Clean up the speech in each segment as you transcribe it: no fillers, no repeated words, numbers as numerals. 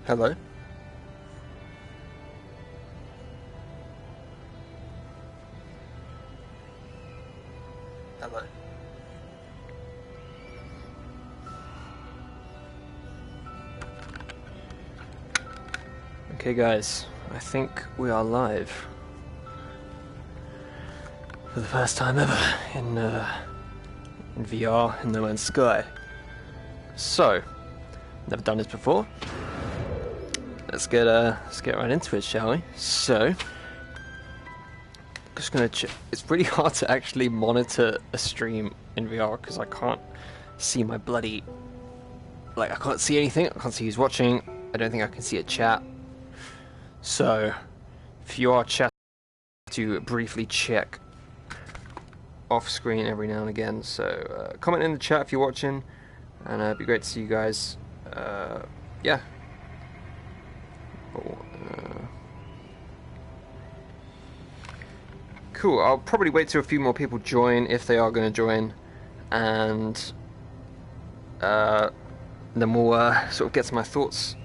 Hello? Hello? Okay guys, I think we are live. For the first time ever in VR in No Man's Sky. So, never done this before. Let's get right into it, shall we? So, just gonna it's really hard to actually monitor a stream in VR because I can't see my bloody, like, I can't see anything. I can't see who's watching. I don't think I can see a chat. So, if you are chatting, to briefly check off screen every now and again. So, comment in the chat if you're watching, and it'd be great to see you guys. Yeah. Cool. I'll probably wait till a few more people join if they are going to join, and then we'll sort of get to my thoughts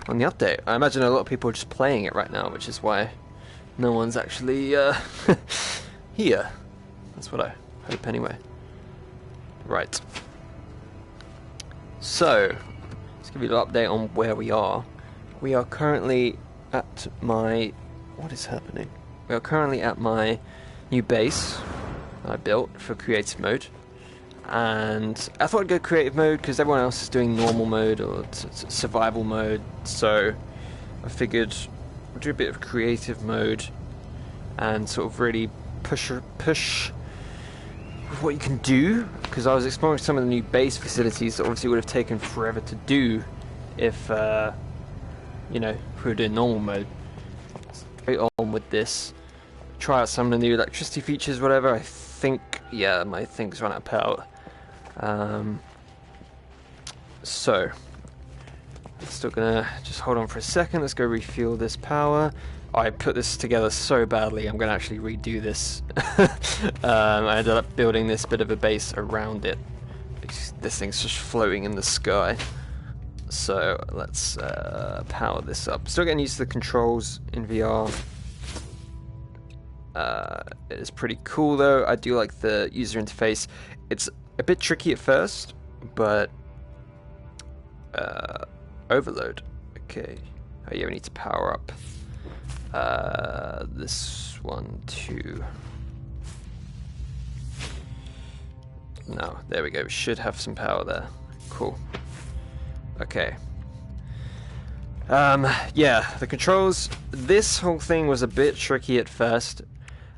on the update. I imagine a lot of people are just playing it right now, which is why no one's actually here. That's what I hope anyway. Right. So, let's give you an update on where we are. We are currently at my... What is happening? We are currently at my new base that I built for creative mode. And I thought I'd go creative mode because everyone else is doing normal mode or survival mode. So I figured we'll do a bit of creative mode and sort of really push what you can do. Because I was exploring some of the new base facilities that obviously would have taken forever to do if, you know, if we were doing normal mode. Straight on with this. Try out some of the new electricity features, whatever. I think, yeah, my thing's run out of power. So, still gonna just hold on for a second. Let's go refuel this power. I put this together so badly, I'm gonna actually redo this. I ended up building this bit of a base around it. This thing's just floating in the sky. So, let's power this up. Still getting used to the controls in VR. It is pretty cool though. I do like the user interface. It's a bit tricky at first, but overload. Okay. Oh yeah, we need to power up this one too. No, there we go. We should have some power there. Cool. Okay. Yeah, the controls. This whole thing was a bit tricky at first.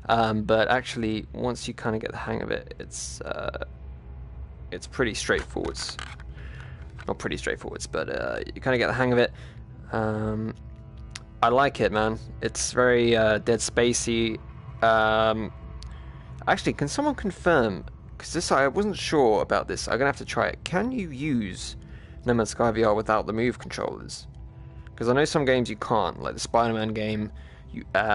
But actually, once you kind of get the hang of it, it's pretty straightforward. Not pretty straightforward, but you kind of get the hang of it. I like it, man. It's very Dead Spacey. Actually, can someone confirm? Because this, I wasn't sure about this. I'm gonna have to try it. Can you use No Man's Sky VR without the Move controllers? Because I know some games you can't, like the Spider-Man game.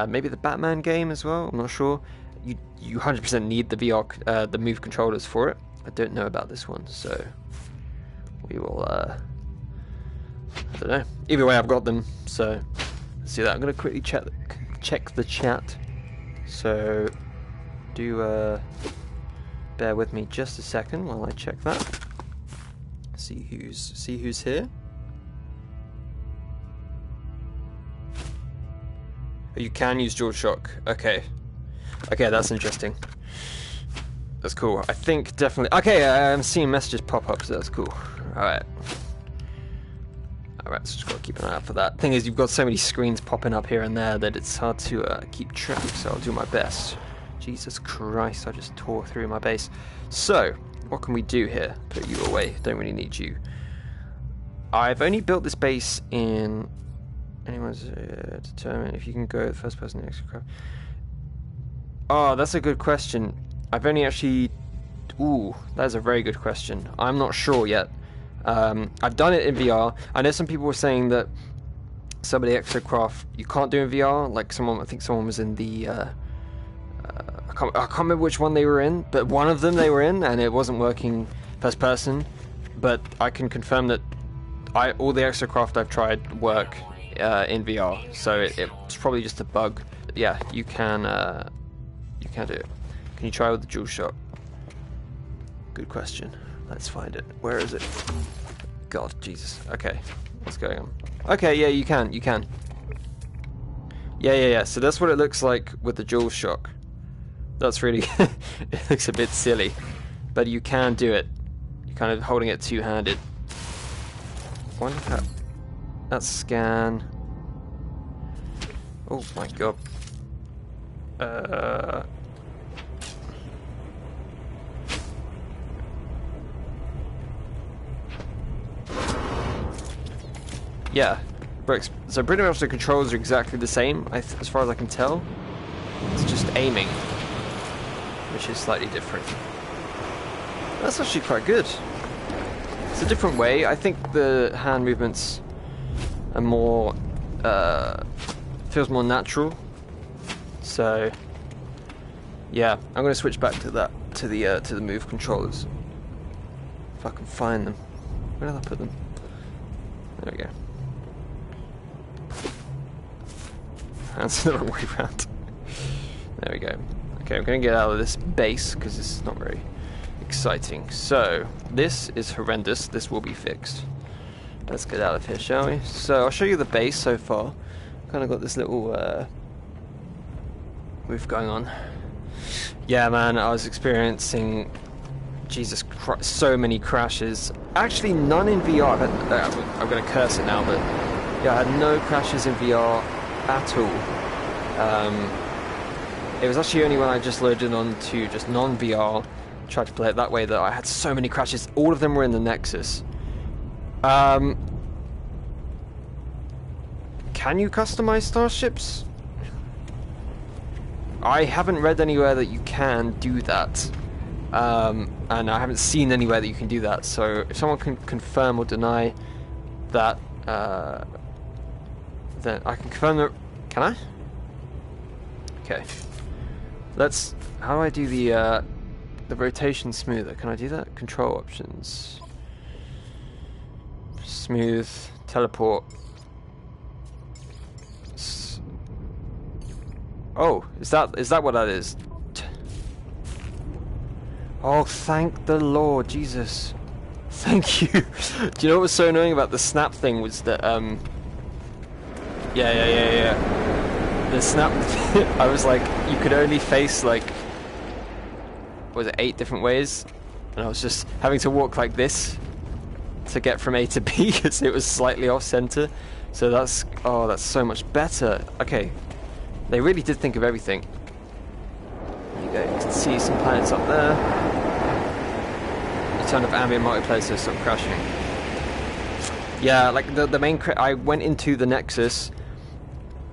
Maybe the Batman game as well. I'm not sure. You 100% need the VR, the Move controllers for it. I don't know about this one, so we will. I don't know. Either way, I've got them. So let's do that. I'm gonna quickly check the chat. So do bear with me just a second while I check that. See who's here. You can use DualShock. Okay, that's interesting. That's cool. I think definitely. Okay, I'm seeing messages pop up, so that's cool. All right, so just gotta keep an eye out for that. Thing is, you've got so many screens popping up here and there that it's hard to keep track. So I'll do my best. Jesus Christ! I just tore through my base. So what can we do here? Put you away. Don't really need you. I've only built this base in. Anyone's determine if you can go first person exocraft. Oh, that's a good question. I've only actually... Ooh, that's a very good question. I'm not sure yet. I've done it in VR. I know some people were saying that some of the exocraft you can't do in VR. Like I think someone was in the... I can't remember which one they were in, but one of them they were in, and it wasn't working first person. But I can confirm that all the exocraft I've tried work in VR, so it's probably just a bug. But yeah, you can do it. Can you try with the dual shot? Good question. Let's find it. Where is it? God, Jesus. Okay, what's going on? Okay, yeah, you can. Yeah. So that's what it looks like with the dual shock. That's really... it looks a bit silly. But you can do it. You're kind of holding it two-handed. Wonder if that's scan. Oh my god. Yeah, bricks. So pretty much the controls are exactly the same, as far as I can tell. It's just aiming, which is slightly different. That's actually quite good. It's a different way. I think the hand movements are more, feels more natural. So, yeah, I'm gonna switch back to that, to the move controllers. If I can find them. Where did I put them? There we go. That's the wrong way around. There we go. Okay, I'm going to get out of this base because this is not very exciting. So, this is horrendous. This will be fixed. Let's get out of here, shall we? So, I'll show you the base so far. Kind of got this little roof going on. Yeah, man, I was experiencing, Jesus Christ, so many crashes. Actually, none in VR. I'm going to curse it now, but yeah, I had no crashes in VR at all. It was actually only when I just loaded onto just non-VR, tried to play it that way, that I had so many crashes. All of them were in the Nexus. Can you customize starships? I haven't read anywhere that you can do that. And I haven't seen anywhere that you can do that. So if someone can confirm or deny that, then I can confirm that. Can I? Okay. Let's. How do I do the rotation smoother? Can I do that? Control options. Smooth. Teleport. Oh, is that what that is? Oh, thank the Lord, Jesus. Thank you. Do you know what was so annoying about the snap thing was that yeah. The snap I was like, you could only face like, was it 8 different ways? And I was just having to walk like this to get from A to B because it was slightly off center. So that's, oh, that's so much better. Okay. They really did think of everything. There you go, you can see some planets up there. You turn off ambient multiplayer so stop crashing. Yeah, like the main I went into the Nexus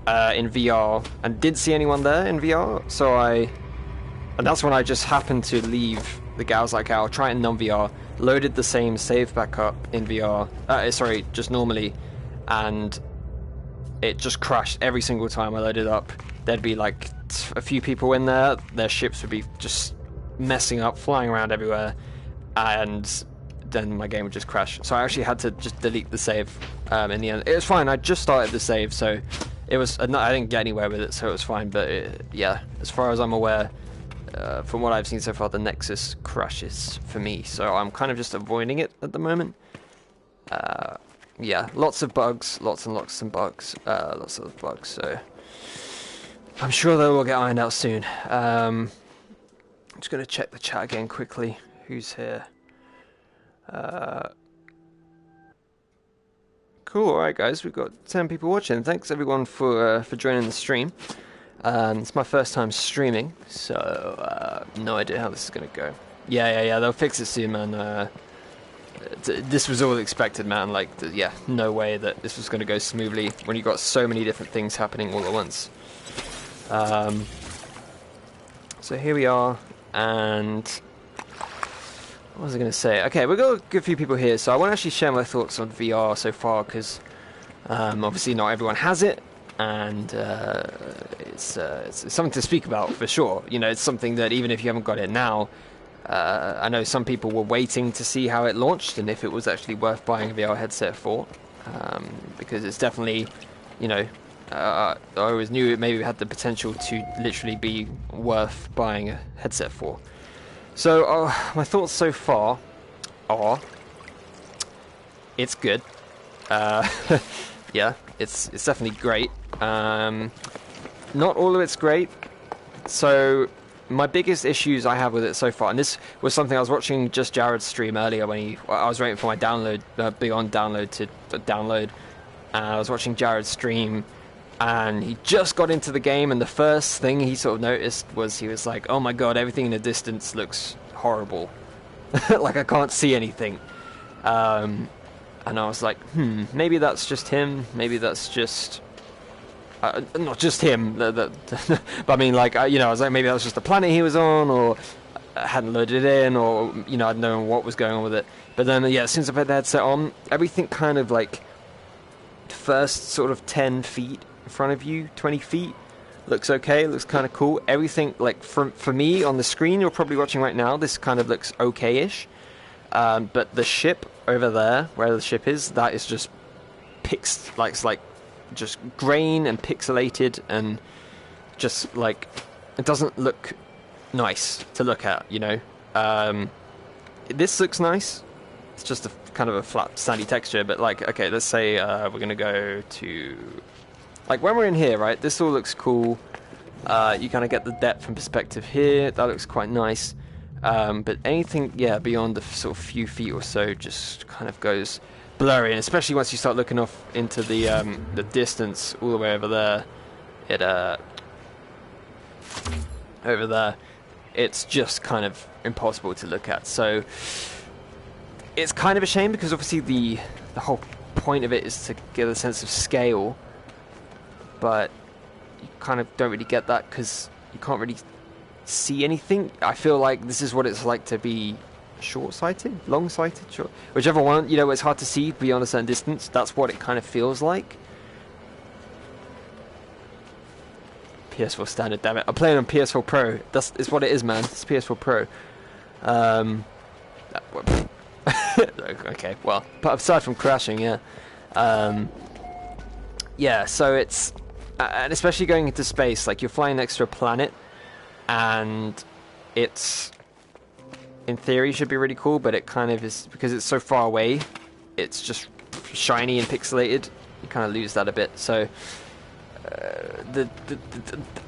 in VR and didn't see anyone there in VR, so and that's when I just happened to leave the game. I was like, I'll try it in non-VR, loaded the same save back up in VR, sorry, just normally, and it just crashed every single time I loaded up. There'd be like a few people in there, their ships would be just messing up, flying around everywhere, and then my game would just crash. So I actually had to just delete the save in the end. It was fine, I just started the save, so it was, I didn't get anywhere with it, so it was fine, but yeah, as far as I'm aware, from what I've seen so far, the Nexus crashes for me, so I'm kind of just avoiding it at the moment. Yeah, lots of bugs, lots and lots of bugs, so I'm sure they will get ironed out soon. I'm just going to check the chat again quickly. Who's here? Cool, alright guys, we've got 10 people watching. Thanks everyone for joining the stream. It's my first time streaming, so no idea how this is going to go. Yeah, they'll fix it soon, man. This was all expected, man. Like, yeah, no way that this was going to go smoothly when you got so many different things happening all at once. So here we are, and what was I going to say? Okay, we've got a good few people here, so I want to actually share my thoughts on VR so far, because obviously not everyone has it, and it's something to speak about for sure. You know, it's something that even if you haven't got it now, I know some people were waiting to see how it launched and if it was actually worth buying a VR headset for. because it's definitely, you know, I always knew it maybe had the potential to literally be worth buying a headset for. So my thoughts so far are, it's good. Yeah, it's definitely great. Not all of it's great. So my biggest issues I have with it so far, and this was something I was watching just Jared's stream earlier when I was waiting for my download, Beyond download to download, and I was watching Jared's stream, and he just got into the game, and the first thing he sort of noticed was he was like, oh my god, everything in the distance looks horrible. Like I can't see anything. And I was like, maybe that's just him, maybe that's just... not just him, but I mean, like, you know, I was like, maybe that was just the planet he was on, or I hadn't loaded it in, or, you know, I didn't know what was going on with it. But then, yeah, as soon as I put the headset on, everything kind of, like, first sort of 10 feet in front of you, 20 feet, looks okay, looks kind of cool. Everything, like, for me, on the screen you're probably watching right now, this kind of looks okay-ish. But the ship over there, where the ship is, that is just it's like, just grain and pixelated, and just like it doesn't look nice to look at, you know. This looks nice. It's just a kind of a flat sandy texture, but like, okay, let's say we're gonna go to, like, when we're in here, right, this all looks cool. You kind of get the depth and perspective here, that looks quite nice. But anything, yeah, beyond the sort of few feet or so just kind of goes blurry, and especially once you start looking off into the distance all the way over there, over there, it's just kind of impossible to look at. So it's kind of a shame, because obviously the whole point of it is to get a sense of scale, but you kind of don't really get that because you can't really see anything. I feel like this is what it's like to be short-sighted, long-sighted, short, whichever one, you know, it's hard to see beyond a certain distance. That's what it kind of feels like. PS4 standard, damn it. I'm playing on PS4 Pro. It's what it is, man. It's PS4 Pro. Okay, well, but aside from crashing, yeah. Yeah, so it's, and especially going into space, like, you're flying next to a planet, and it's, in theory, should be really cool, but it kind of is, because it's so far away, it's just shiny and pixelated. You kind of lose that a bit. So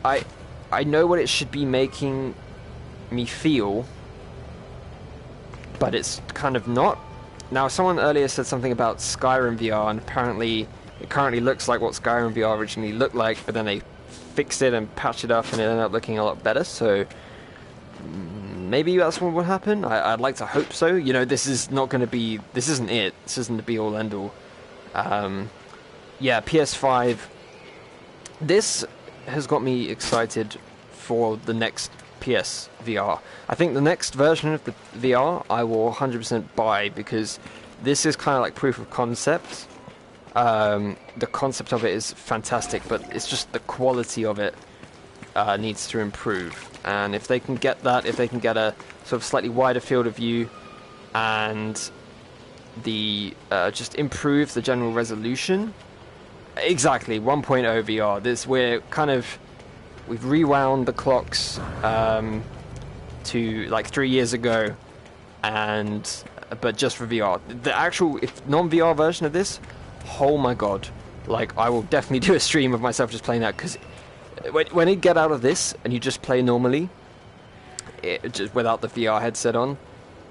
I know what it should be making me feel, but it's kind of not. Now, someone earlier said something about Skyrim VR, and apparently it currently looks like what Skyrim VR originally looked like, but then they fixed it and patched it up, and it ended up looking a lot better. So maybe that's what will happen. I'd like to hope so. You know, this is not going to be... This isn't it. This isn't the be-all, end-all. Yeah, PS5. This has got me excited for the next PS VR. I think the next version of the VR I will 100% buy, because this is kind of like proof of concept. The concept of it is fantastic, but it's just the quality of it needs to improve. And if they can get that, if they can get a sort of slightly wider field of view, and the just improve the general resolution. Exactly, 1.0 VR. We've rewound the clocks to like 3 years ago, but just for VR. The actual non-VR version of this, oh my god! Like, I will definitely do a stream of myself just playing that, because when you get out of this and you just play normally, just without the VR headset on,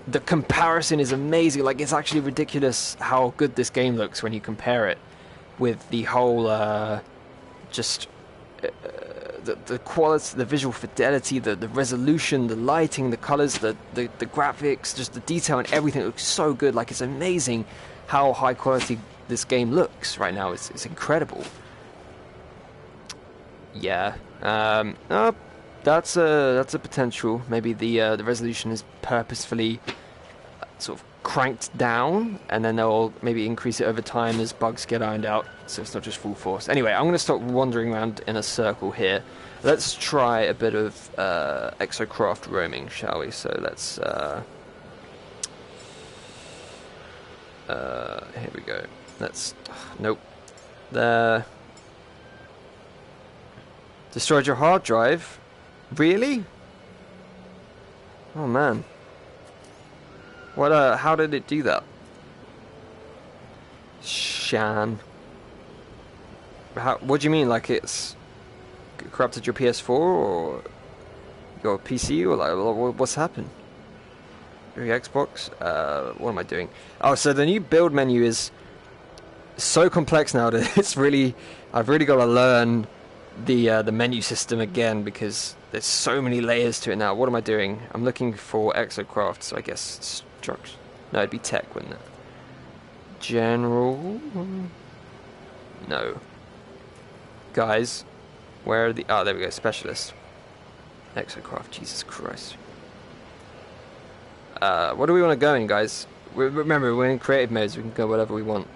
the comparison is amazing. Like, it's actually ridiculous how good this game looks when you compare it with the whole the quality, the visual fidelity, the resolution, the lighting, the colors, the graphics, just the detail and everything. It looks so good. Like, it's amazing how high quality this game looks right now. It's incredible. Yeah, that's a potential. Maybe the resolution is purposefully sort of cranked down, and then they'll maybe increase it over time as bugs get ironed out, so it's not just full force. Anyway, I'm going to stop wandering around in a circle here. Let's try a bit of exocraft roaming, shall we? So let's here we go. Let's... Nope. There. Destroyed your hard drive? Really? Oh man. What, how did it do that? Shan. What do you mean, like it's corrupted your PS4 or your PC, or like what's happened? Your Xbox? What am I doing? Oh, so the new build menu is so complex now that it's really, I've really got to learn the menu system again because there's so many layers to it now. What am I doing? I'm looking for exocraft, so I guess structure. No, it'd be tech, wouldn't it? General? No. Guys, where are the... Oh, there we go, specialist. Exocraft, Jesus Christ. What do we want to go in, guys? Remember, we're in creative mode, so we can go whatever we want.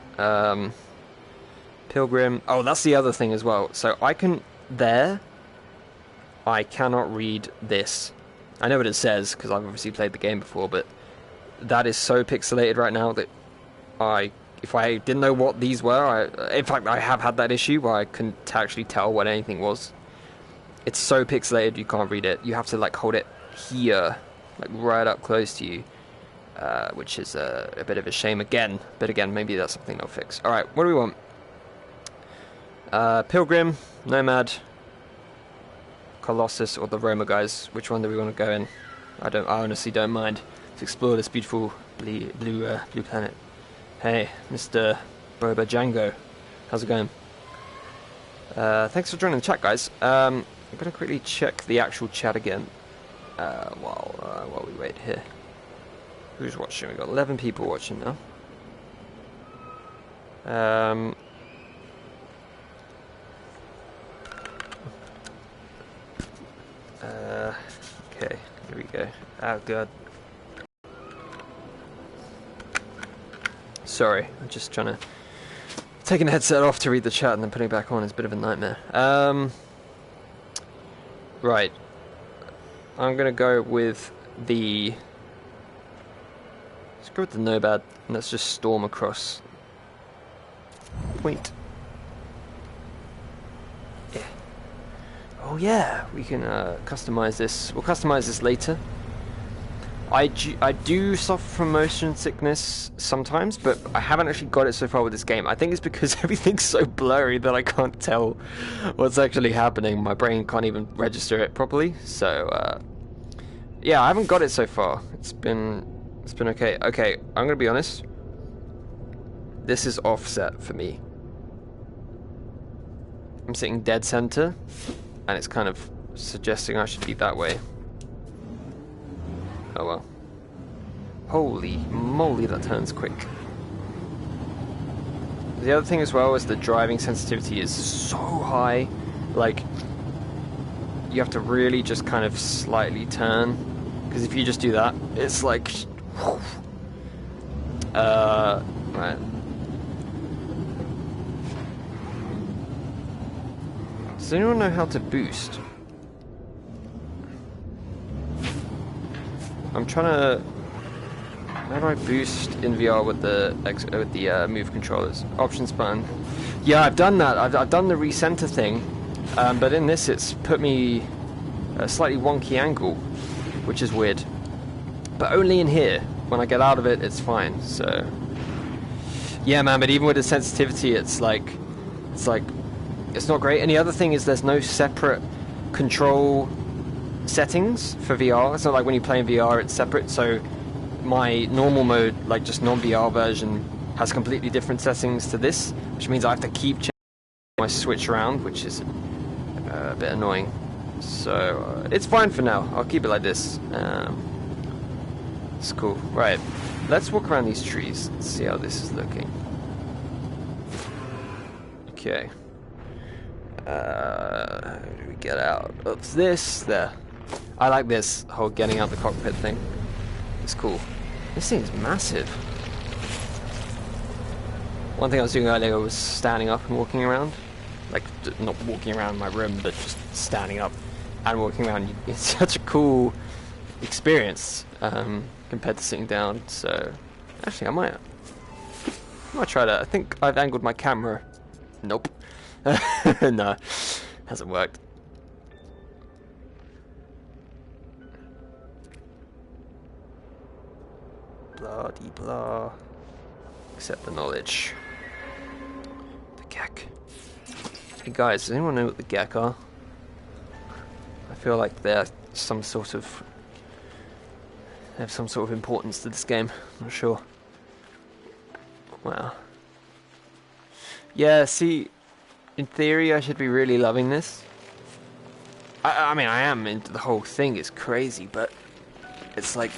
Pilgrim. Oh, that's the other thing as well. So I can... There. I cannot read this. I know what it says, because I've obviously played the game before, but that is so pixelated right now that if I didn't know what these were, in fact, I have had that issue where I couldn't actually tell what anything was. It's so pixelated you can't read it. You have to like hold it here, like right up close to you, which is a bit of a shame again. But again, maybe that's something they'll fix. All right, what do we want? Pilgrim, Nomad, Colossus, or the Roma guys. Which one do we want to go in? I honestly don't mind to explore this beautiful blue planet. Hey, Mr. Boba Django, how's it going? Thanks for joining the chat, guys. I'm gonna quickly check the actual chat again while we wait here. Who's watching? We've got 11 people watching now. Okay, here we go. Oh god. Sorry, I'm just trying to... Taking the headset off to read the chat and then putting it back on is a bit of a nightmare. Right. I'm gonna go with the... Let's go with the Nomad, and let's just storm across. Point. Yeah. Oh yeah, we can customize this. We'll customize this later. I do suffer from motion sickness sometimes, but I haven't actually got it so far with this game. I think it's because everything's so blurry that I can't tell what's actually happening. My brain can't even register it properly. So, yeah, I haven't got it so far. It's been okay. Okay, I'm gonna be honest. This is offset for me. I'm sitting dead center, and it's kind of suggesting I should be that way. Oh well. Holy moly, that turns quick. The other thing as well is the driving sensitivity is so high. Like, you have to really just kind of slightly turn. Because if you just do that, it's like... right. Does anyone know how to boost? I'm trying to... How do I boost in VR with the move controllers? Options button. Yeah, I've done that. I've done the recenter thing, but in this it's put me a slightly wonky angle, which is weird. But only in here. When I get out of it, it's fine. So yeah, man. But even with the sensitivity, it's like it's not great. And the other thing is there's no separate control settings for VR. It's not like when you play in VR it's separate, so my normal mode, like just non-VR version, has completely different settings to this, which means I have to keep changing my switch around, which is a bit annoying. So it's fine for now. I'll keep it like this. It's cool. Right, let's walk around these trees and see how this is looking. Okay. How do we get out? It's this there. I like this whole getting out the cockpit thing. It's cool. This thing's massive. One thing I was doing earlier was standing up and walking around. Like, not walking around my room, but just standing up and walking around. It's such a cool experience compared to sitting down. So, actually, I might I might try that. I think I've angled my camera. Nope. No, hasn't worked. Blah de blah. Accept the knowledge. The Gek. Hey guys, does anyone know what the Gek are? I feel like they're some sort of... They have some sort of importance to this game. I'm not sure. Wow. Yeah, see, in theory I should be really loving this. I mean, I am into the whole thing. It's crazy, but it's like,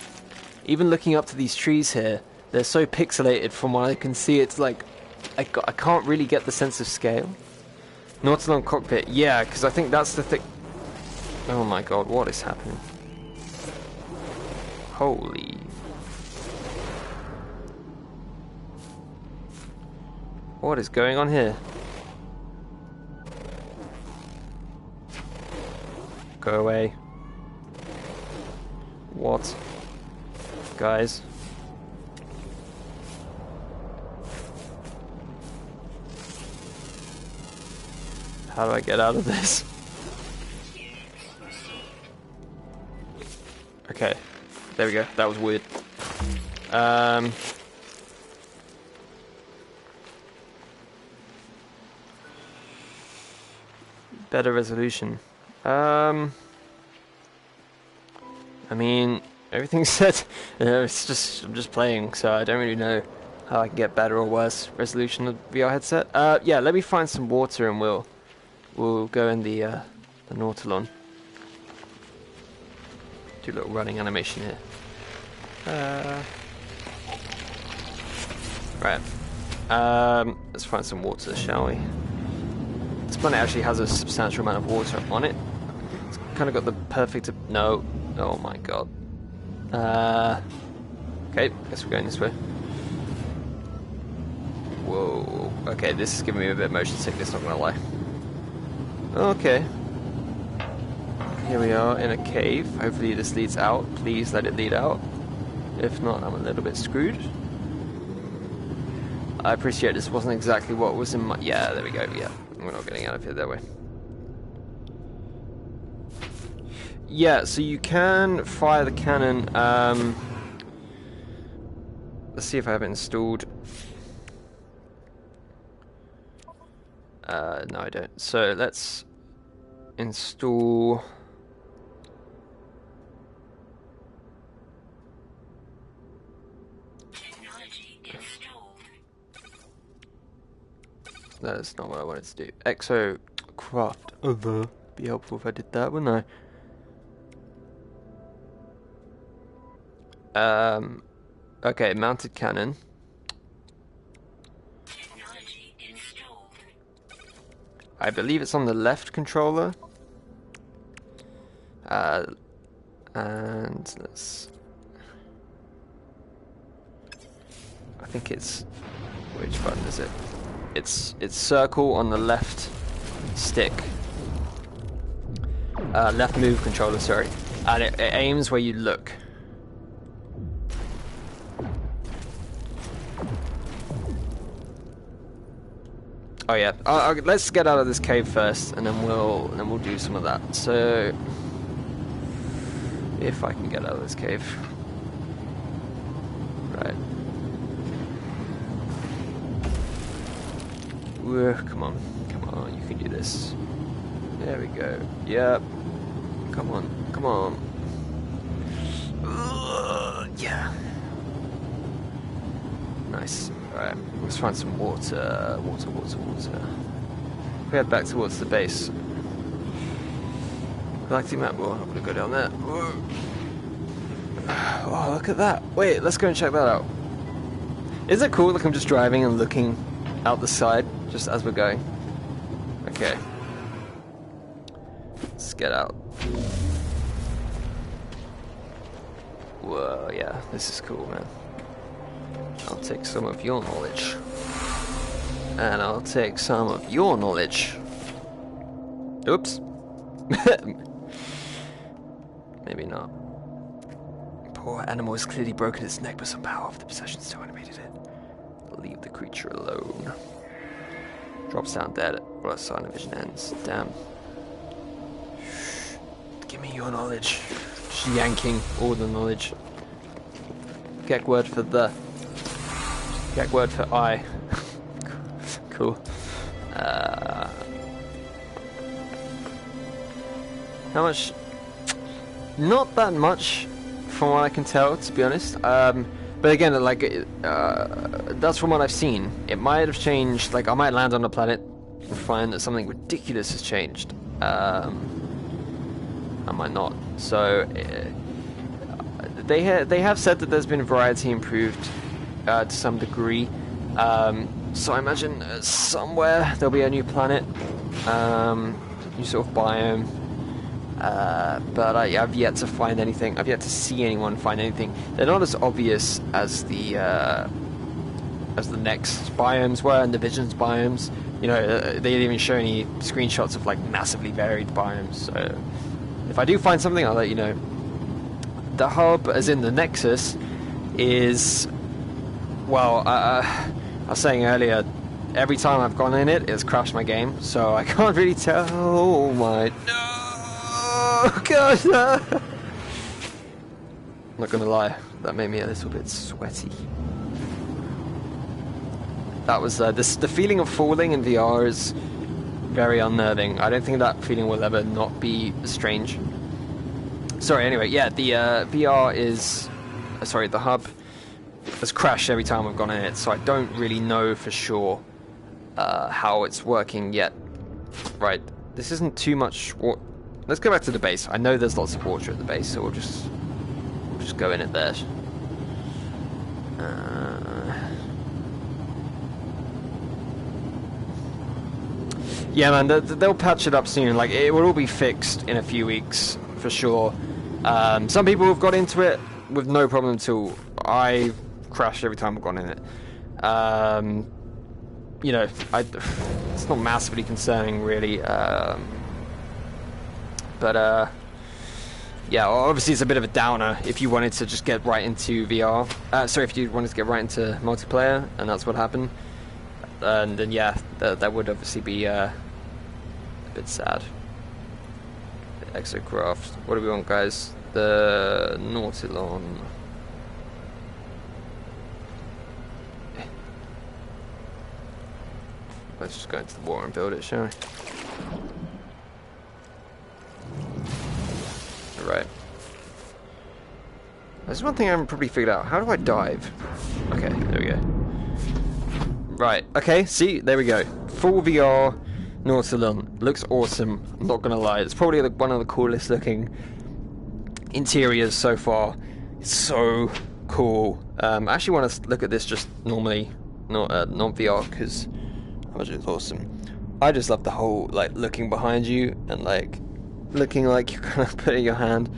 even looking up to these trees here, they're so pixelated from what I can see. It's like, I can't really get the sense of scale. Nautilon cockpit, yeah, because I think that's the thing. Oh my god, what is happening? Holy. What is going on here? Go away. What? Guys. How do I get out of this? Okay. There we go. That was weird. Better resolution. I mean, everything's set. It's just, I'm just playing, so I don't really know how I can get better or worse resolution of the VR headset. Yeah, let me find some water and we'll go in the Nautilon. Do a little running animation here. Right. Let's find some water, shall we? This planet actually has a substantial amount of water on it. It's kind of got the perfect... No. Oh my god. Okay, guess we're going this way. Whoa. Okay, this is giving me a bit of motion sickness, not gonna lie. Okay. Here we are in a cave. Hopefully this leads out. Please let it lead out. If not, I'm a little bit screwed. I appreciate this wasn't exactly what was in my... Yeah, there we go, yeah. We're not getting out of here that way. Yeah, so you can fire the cannon. Let's see if I have it installed. No, I don't. So let's install... That's not what I wanted to do. Exocraft over. Be helpful if I did that, wouldn't I? Okay, mounted cannon. I believe it's on the left controller. And let's... I think it's... Which button is it? It's circle on the left stick. Left move controller, sorry. And it aims where you look. Oh yeah. Let's get out of this cave first, and then we'll do some of that. So, if I can get out of this cave, right. Come on, you can do this. There we go. Yep. Come on. Yeah. Nice. Alright, let's find some water. We head back towards the base. Galactic map. Well, I'm gonna go down there. Oh, look at that. Wait, let's go and check that out. Is it cool? Like I'm just driving and looking out the side just as we're going. Okay. Let's get out. Whoa, yeah, this is cool, man. I'll take some of your knowledge. And I'll take some of your knowledge. Oops. Maybe not. Poor animal has clearly broken its neck, but some power of the possession still animated it. Leave the creature alone. Drops down dead. Well, sign of vision ends. Damn. Give me your knowledge. Just yanking all the knowledge. Gek word for the. Gek word for I. Cool. How much? Not that much, from what I can tell, to be honest. But again, like, that's from what I've seen. It might have changed. Like, I might land on a planet and find that something ridiculous has changed. I might not. So, they have said that there's been variety improved to some degree. So I imagine somewhere there'll be a new planet, new sort of biome. But I've yet to find anything. I've yet to see anyone find anything. They're not as obvious as the Nexus biomes were and the Visions biomes. You know, they didn't even show any screenshots of like massively varied biomes. So if I do find something, I'll let you know. The hub, as in the Nexus, is, well, I was saying earlier, every time I've gone in it, it's crashed my game. So I can't really tell. Oh my. Oh gosh, no. I'm not gonna lie, that made me a little bit sweaty. That was the feeling of falling in VR is very unnerving. I don't think that feeling will ever not be strange. Sorry, anyway, yeah, the VR is, sorry, the hub has crashed every time I've gone in it, so I don't really know for sure how it's working yet. Right, this isn't too much. Let's go back to the base. I know there's lots of water at the base, so we'll just go in it there. Yeah, man, they'll patch it up soon. Like, it will all be fixed in a few weeks for sure. Some people have got into it with no problem at all. I crashed every time I've gone in it. You know, it's not massively concerning, really. But yeah, obviously it's a bit of a downer if you wanted to just get right into VR. Sorry, if you wanted to get right into multiplayer, and that's what happened. And then yeah, that would obviously be a bit sad. The exocraft. What do we want, guys? The Nautilon. Let's just go into the water and build it, shall we? Right. There's one thing I haven't probably figured out. How do I dive? Okay, there we go. Right, okay, see, there we go. Full VR Nautilon. Looks awesome, I'm not gonna lie. It's probably one of the coolest looking interiors so far. It's so cool. I actually want to look at this just normally, not VR, because it's awesome. I just love the whole, like, looking behind you and, like, looking like you're kind of putting your hand,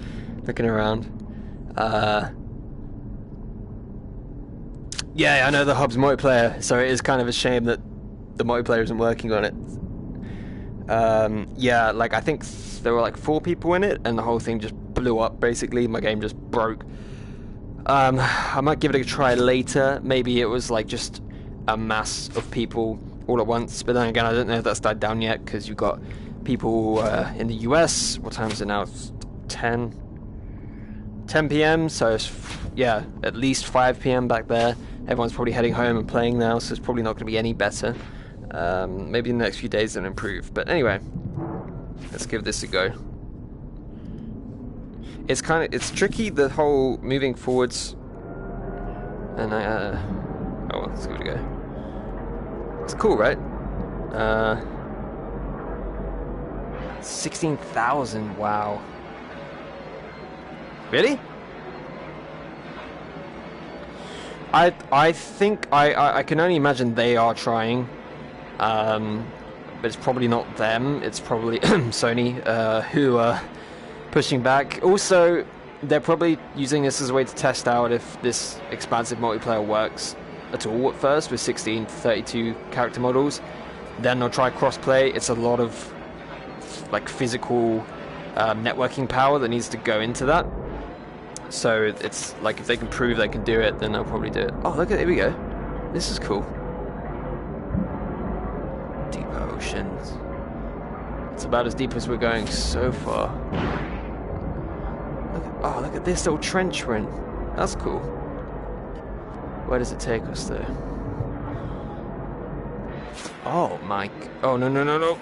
looking around. Yeah, I know the hub's multiplayer, so it is kind of a shame that the multiplayer isn't working on it. Yeah, like, I think there were like 4 people in it, and the whole thing just blew up, basically. My game just broke. I might give it a try later. Maybe it was like just a mass of people all at once, but then again, I don't know if that's died down yet, because you've got people in the US. What time is it now? It's 10 p.m. So it's, yeah, at least 5 p.m. back there. Everyone's probably heading home and playing now, so it's probably not going to be any better. Maybe in the next few days it'll improve. But anyway, let's give this a go. It's tricky, the whole moving forwards. And oh well, let's give it a go. It's cool, right? 16,000, wow. Really? I think I can only imagine they are trying, but it's probably not them. It's probably Sony who are pushing back. Also, they're probably using this as a way to test out if this expansive multiplayer works at all at first with 16 to 32 character models. Then they'll try crossplay. It's a lot of like physical networking power that needs to go into that. So it's like if they can prove they can do it, then they'll probably do it. Oh, look at, here we go. This is cool. Deep oceans. It's about as deep as we're going so far. Look at this little trench we're in. That's cool. Where does it take us though? Oh my... Oh, no, no, no, no.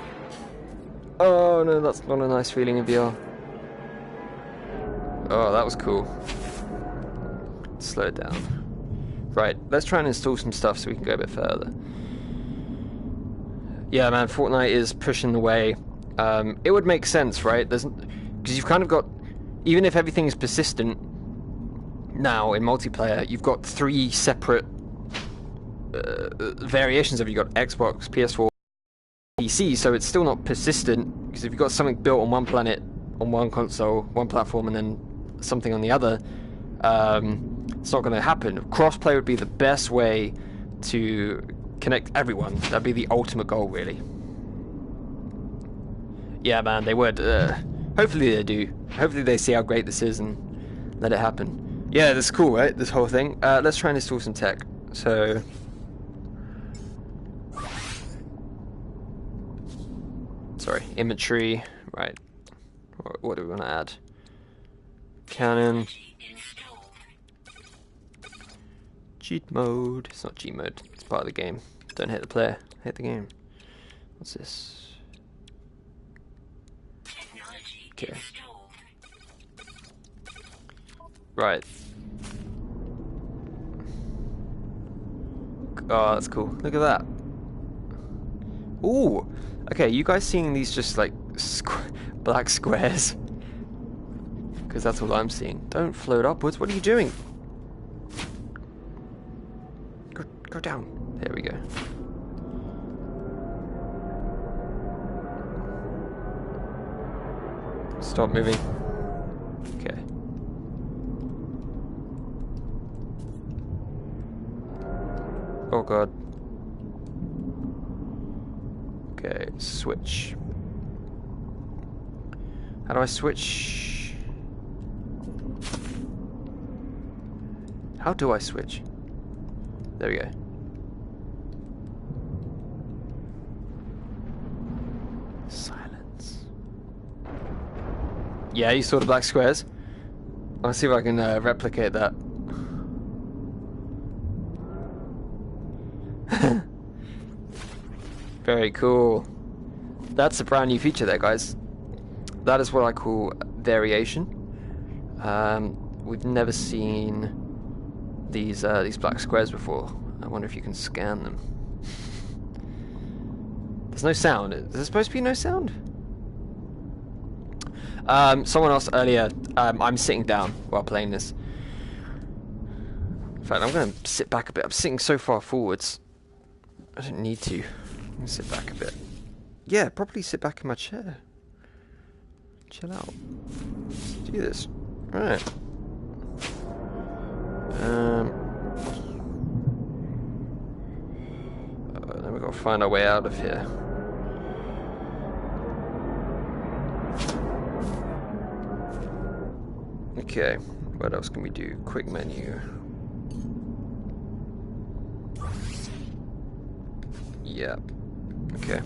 Oh no, that's not a nice feeling in VR. Oh, that was cool. Slow it down. Right, let's try and install some stuff so we can go a bit further. Yeah, man, Fortnite is pushing the way. It would make sense, right? Because you've kind of got... Even if everything is persistent now in multiplayer, you've got 3 separate variations of it. You've got Xbox, PS4, PC, so it's still not persistent, because if you've got something built on one planet, on one console, one platform, and then something on the other, it's not going to happen. Crossplay would be the best way to connect everyone. That'd be the ultimate goal, really. Yeah, man, they would. Hopefully they do. Hopefully they see how great this is and let it happen. Yeah, that's cool, right? This whole thing. Let's try and install some tech. So... Sorry, inventory. Right. What do we want to add? Cannon. Cheat mode. It's not cheat mode. It's part of the game. Don't hit the player. Hit the game. What's this? Okay. Right. Oh, that's cool. Look at that. Ooh. Okay, you guys seeing these just like black squares? Because that's all I'm seeing. Don't float upwards. What are you doing? Go down. There we go. Stop moving. Okay. Oh god. Okay, switch. How do I switch? How do I switch? There we go. Silence. Yeah, you saw the black squares. I'll see if I can replicate that. Very cool. That's a brand new feature there, guys. That is what I call variation. We've never seen these black squares before. I wonder if you can scan them. There's no sound. Is there supposed to be no sound? Someone asked earlier, I'm sitting down while playing this. In fact, I'm going to sit back a bit. I'm sitting so far forwards. I don't need to. I'm going to sit back a bit. Yeah, probably sit back in my chair. Chill out. Let's do this. Right. Then we've got to find our way out of here. Okay, what else can we do? Quick menu. Yeah. Okay.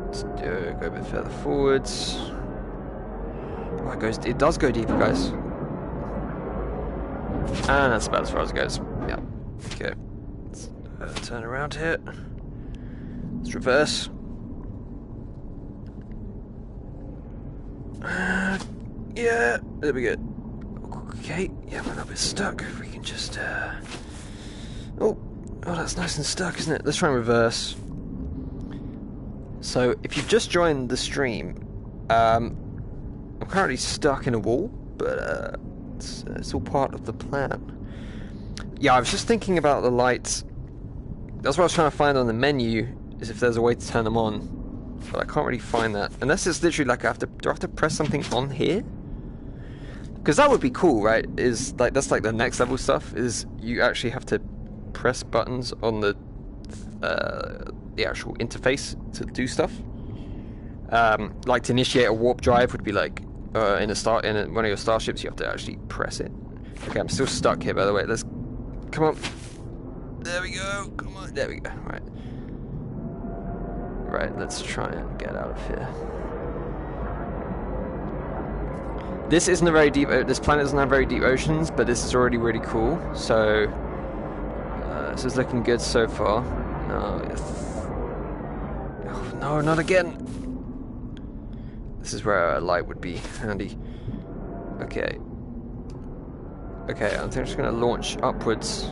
Let's go a bit further forwards. Oh, it does go deeper, guys. And that's about as far as it goes. Yeah. Okay. Let's turn around here. Let's reverse. Yeah, there we go. Okay, yeah, we're a bit stuck. If we can just, Oh, that's nice and stuck, isn't it? Let's try and reverse. So, if you've just joined the stream, I'm currently stuck in a wall, but it's all part of the plan. Yeah, I was just thinking about the lights. That's what I was trying to find on the menu, is if there's a way to turn them on. But I can't really find that. Unless it's literally like do I have to press something on here? Because that would be cool, right? Is like that's like the next level stuff. Is you actually have to press buttons on the actual interface to do stuff. Like to initiate a warp drive would be like in one of your starships. You have to actually press it. Okay, I'm still stuck here, by the way. Let's come on. There we go. Come on. There we go. Right. Right, let's try and get out of here. This isn't a very deep... This planet doesn't have very deep oceans, but this is already really cool. So, this is looking good so far. No, oh, no, not again. This is where a light would be handy. Okay. Okay, I think I'm just going to launch upwards.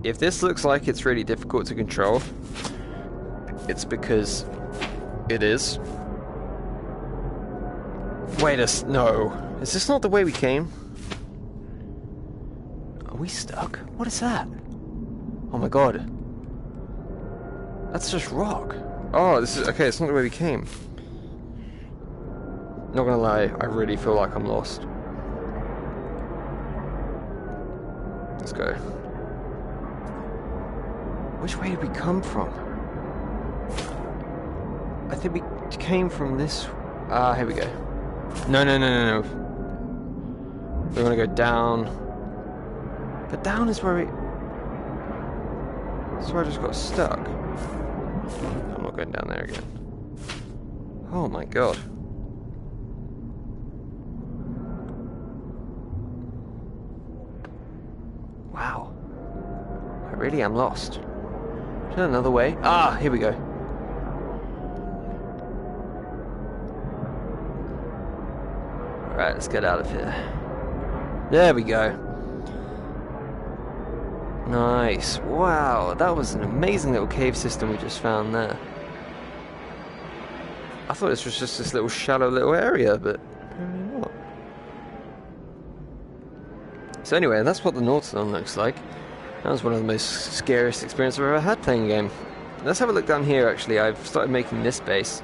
If this looks like it's really difficult to control, it's because it is. Wait a... No. Is this not the way we came? Are we stuck? What is that? Oh my god. That's just rock. Oh, this is... Okay, it's not the way we came. Not gonna lie, I really feel like I'm lost. Let's go. Which way did we come from? I think we came from this... Ah, here we go. No. We're gonna go down. But down is where we... That's where I just got stuck. I'm not going down there again. Oh my god. Wow. I really am lost. Is there another way? Ah, here we go. Alright, let's get out of here. There we go. Nice. Wow, that was an amazing little cave system we just found there. I thought this was just this little shallow little area, but apparently not. So anyway, that's what the Nautilon looks like. That was one of the most scariest experiences I've ever had playing a game. Let's have a look down here actually. I've started making this base.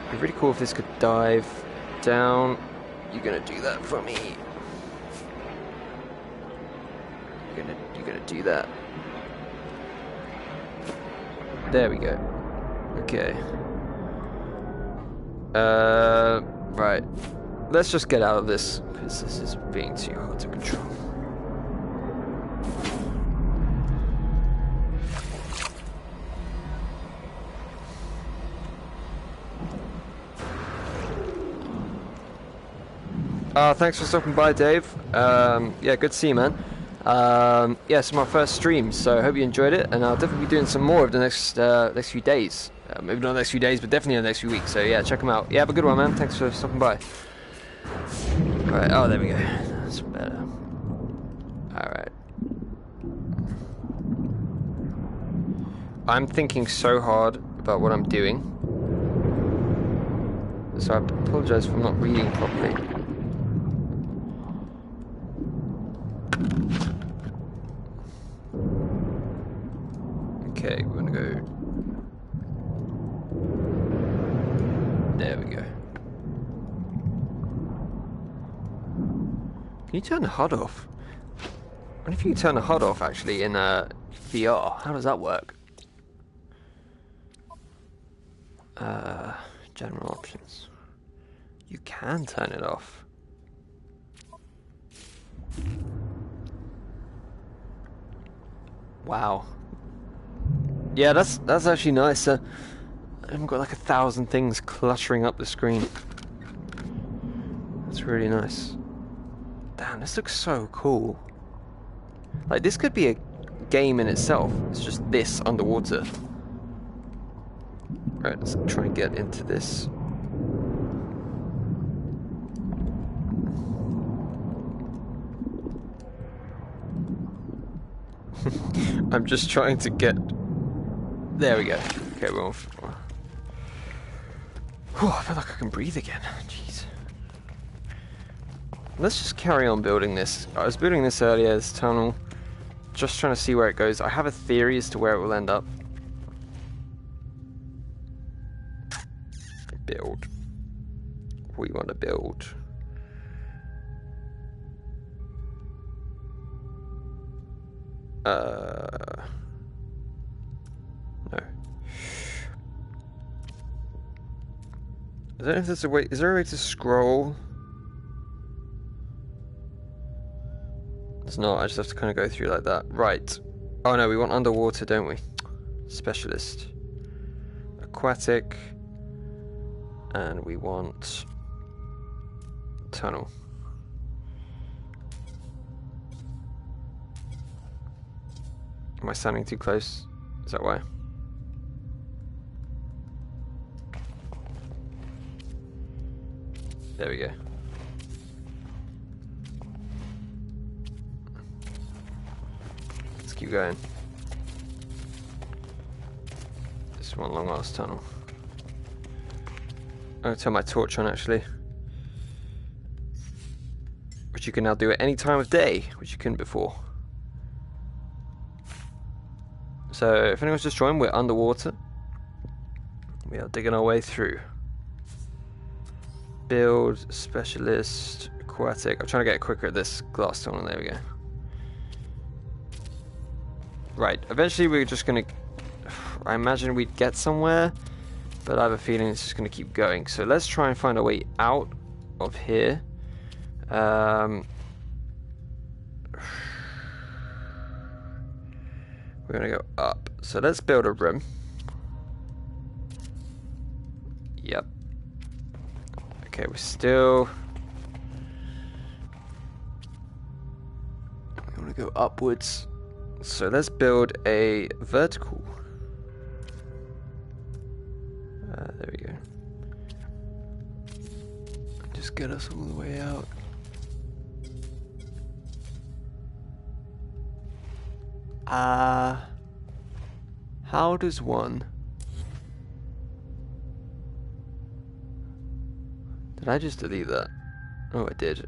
It'd be really cool if this could dive down. You're gonna do that for me. You're gonna do that. There we go. Okay. Right. Let's just get out of this, because this is being too hard to control. Thanks for stopping by, Dave. Yeah, good to see you, man. Yeah, it's my first stream, so I hope you enjoyed it, and I'll definitely be doing some more of the next few days. Maybe not the next few days, but definitely in the next few weeks, so yeah, check them out. Yeah, have a good one, man. Thanks for stopping by. Alright, oh, there we go. That's better. Alright. I'm thinking so hard about what I'm doing, so I apologize for not reading properly. Okay, we're gonna go. There we go. Can you turn the HUD off? I wonder if you can turn the HUD off actually in VR. How does that work? General options. You can turn it off. Wow. Yeah, that's actually nice. I haven't got like 1,000 things cluttering up the screen. That's really nice. Damn, this looks so cool. Like, this could be a game in itself. It's just this underwater. Right, let's try and get into this. I'm just trying to get... There we go. Okay, we're off. Whew, I feel like I can breathe again. Jeez. Let's just carry on building this. I was building this earlier, this tunnel. Just trying to see where it goes. I have a theory as to where it will end up. Build. We want to build. No. I don't know if there's a way. Is there a way to scroll? It's not, I just have to kind of go through like that. Right. Oh no, we want underwater, don't we? Specialist. Aquatic. And we want tunnel. Am I standing too close? Is that why? There we go. Let's keep going. This is one long ass tunnel. I'm gonna turn my torch on actually. Which you can now do at any time of day, which you couldn't before. So if anyone's just joined, we're underwater. We are digging our way through. Build, specialist, aquatic. I'm trying to get quicker at this glass tunnel. There we go. Right, eventually we're just gonna... I imagine we'd get somewhere, but I have a feeling it's just gonna keep going. So let's try and find a way out of here. We're gonna go up. So let's build a room. Yep. Okay, we're still... We want to go upwards. So let's build a vertical. There we go. Just get us all the way out. How does one... Did I just delete that? Oh, I did.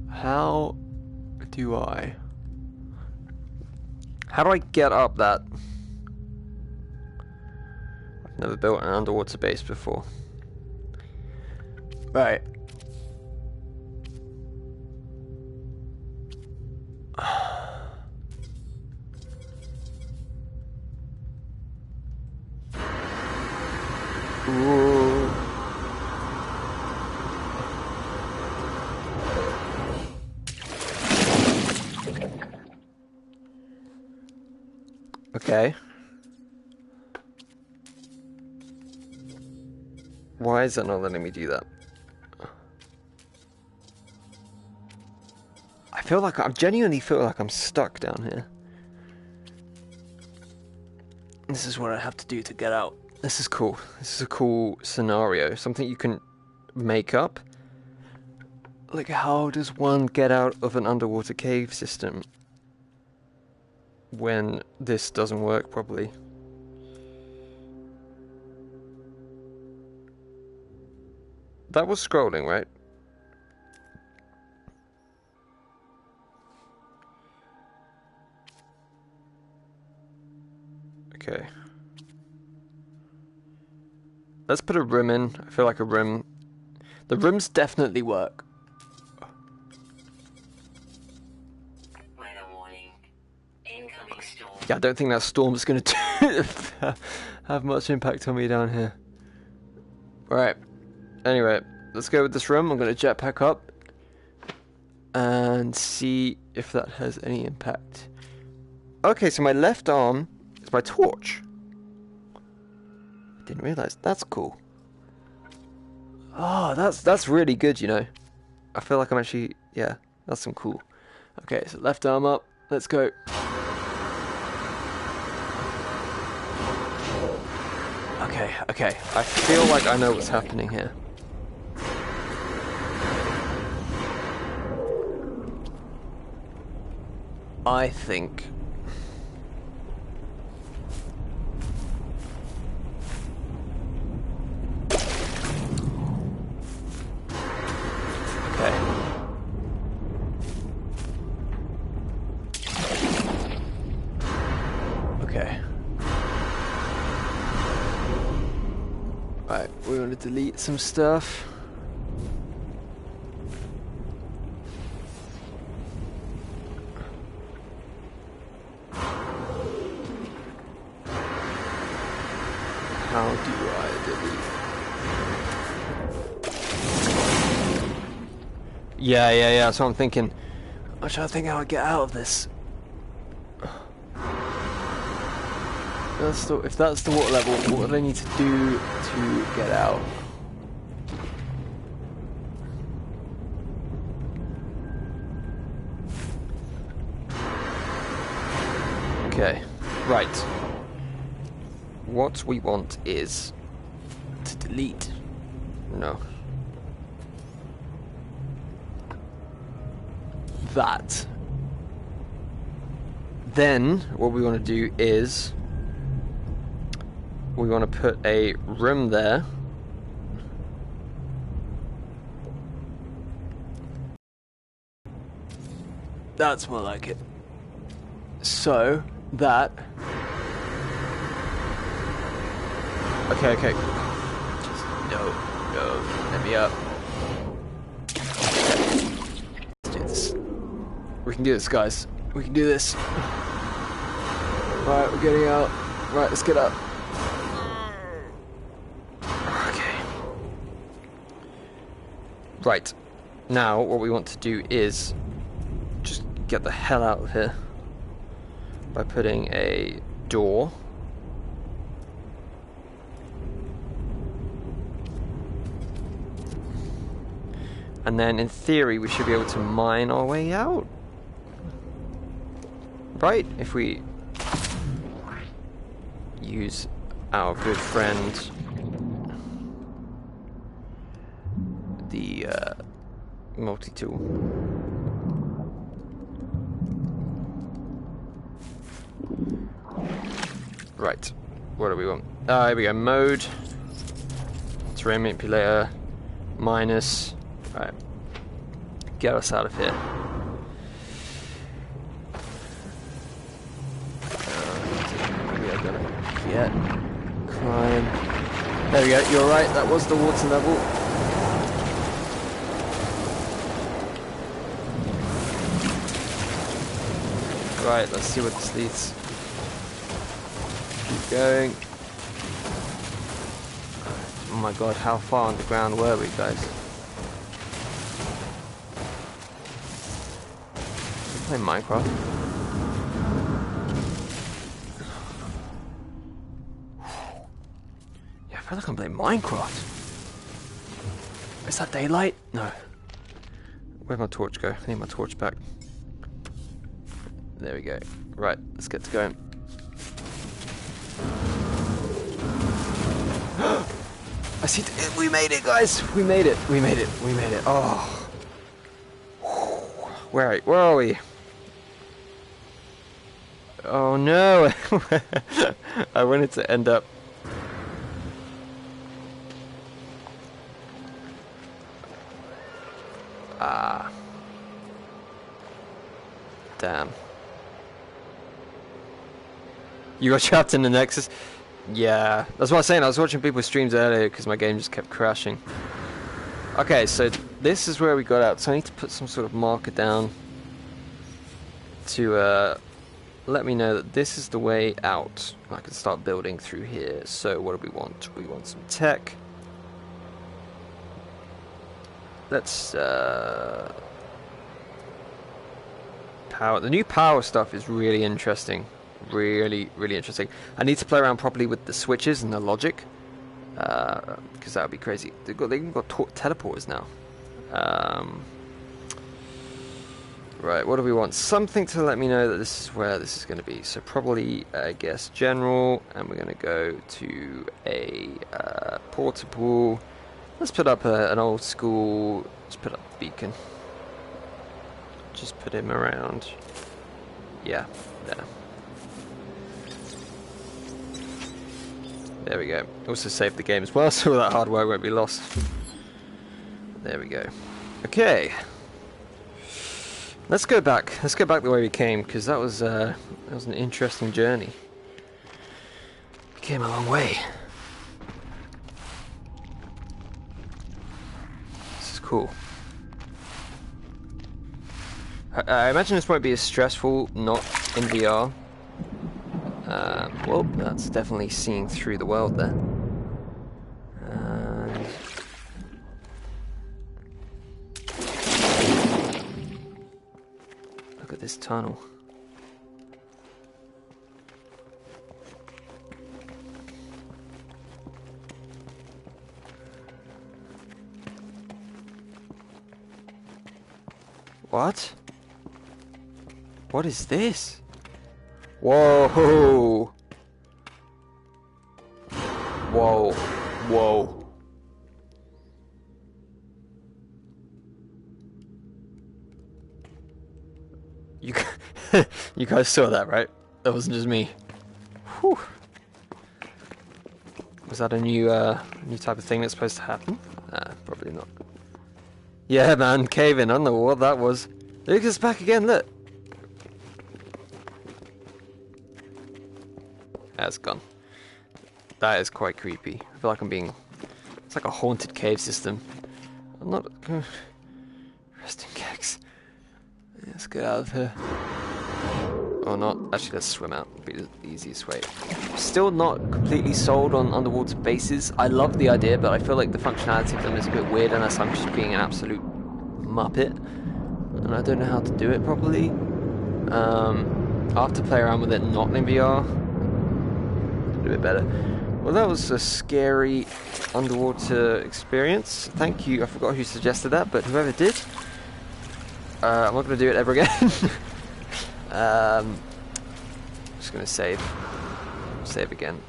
How do I get up that? I've never built an underwater base before. Right. Ooh. Okay. Why is that not letting me do that? I genuinely feel like I'm stuck down here. This is what I have to do to get out. This is cool. This is a cool scenario. Something you can make up. Like, how does one get out of an underwater cave system when this doesn't work properly? That was scrolling, right? Okay. Let's put a room in. I feel like a room... The rooms definitely work. Weather warning. Incoming storm. Yeah, I don't think that storm's going to have much impact on me down here. Right. Anyway, let's go with this room. I'm going to jetpack up and see if that has any impact. Okay, so my left arm is my torch. I didn't realize. That's cool. Oh, that's really good, you know. I feel like I'm actually... Yeah, that's some cool. Okay, so left arm up. Let's go. Okay. I feel like I know what's happening here. I think... Okay. Right, we want to delete some stuff. How do I delete? Yeah. That's what I'm thinking. I'm trying to think how I get out of this. If that's the water level, what do I need to do to get out? Okay, right. What we want is to delete. No. That. Then, what we want to do is we want to put a room there. That's more like it. So, that... Okay. Just, no, let me up. Let's do this. We can do this, guys. We can do this. Right, we're getting out. Right, let's get up. Okay. Right. Now, what we want to do is just get the hell out of here by putting a door. And then, in theory, we should be able to mine our way out. Right? If we use our good friend, the multi-tool. Right. What do we want? Here we go. Mode. Terrain manipulator. Minus. Right. Get us out of here. We are gonna get climb. There we go. You're right. That was the water level. Right. Let's see what this leads. Keep going. Oh my god! How far underground were we, guys? Play Minecraft. Yeah, I feel like I'm playing Minecraft. Is that daylight? No. Where'd my torch go? I need my torch back. There we go. Right, let's get to going. I see. We made it, guys. We made it. Oh. Where are we? Oh no! I wanted to end up... Ah. Damn. You got trapped in the Nexus? Yeah. That's what I was saying. I was watching people's streams earlier because my game just kept crashing. Okay, so this is where we got out. So I need to put some sort of marker down to let me know that this is the way out. I can start building through here. So what do we want? We want some tech. Let's power. The new power stuff is really interesting. Really interesting. I need to play around properly with the switches and the logic, because that would be crazy. They even got teleporters now. Right, what do we want? Something to let me know that this is where this is going to be. So probably, I guess, general, and we're going to go to a portable. Let's put up an old school. Let's put up a beacon. Just put him around. Yeah, there. There we go. Also save the game as well, so all that hard work won't be lost. There we go. Okay. Let's go back. Let's go back the way we came, because that was an interesting journey. We came a long way. This is cool. I imagine this won't be as stressful, not in VR. Well, that's definitely seeing through the world there. this tunnel. What? What is this? Whoa! Whoa! Whoa! You guys saw that, right? That wasn't just me. Whew. Was that a new type of thing that's supposed to happen? Probably not. Yeah, man, cave-in. I don't know what that was. Look, it's back again. Look. That's gone. That is quite creepy. I feel like I'm being... It's like a haunted cave system. I'm not... Resting kegs. Let's get out of here. Or not. Actually, let's swim out. It'll be the easiest way. Still not completely sold on underwater bases. I love the idea, but I feel like the functionality of them is a bit weird unless I'm just being an absolute muppet. And I don't know how to do it properly. I'll have to play around with it not in VR. A bit better. Well, that was a scary underwater experience. Thank you. I forgot who suggested that, but whoever did. I'm not going to do it ever again. Just going to save again.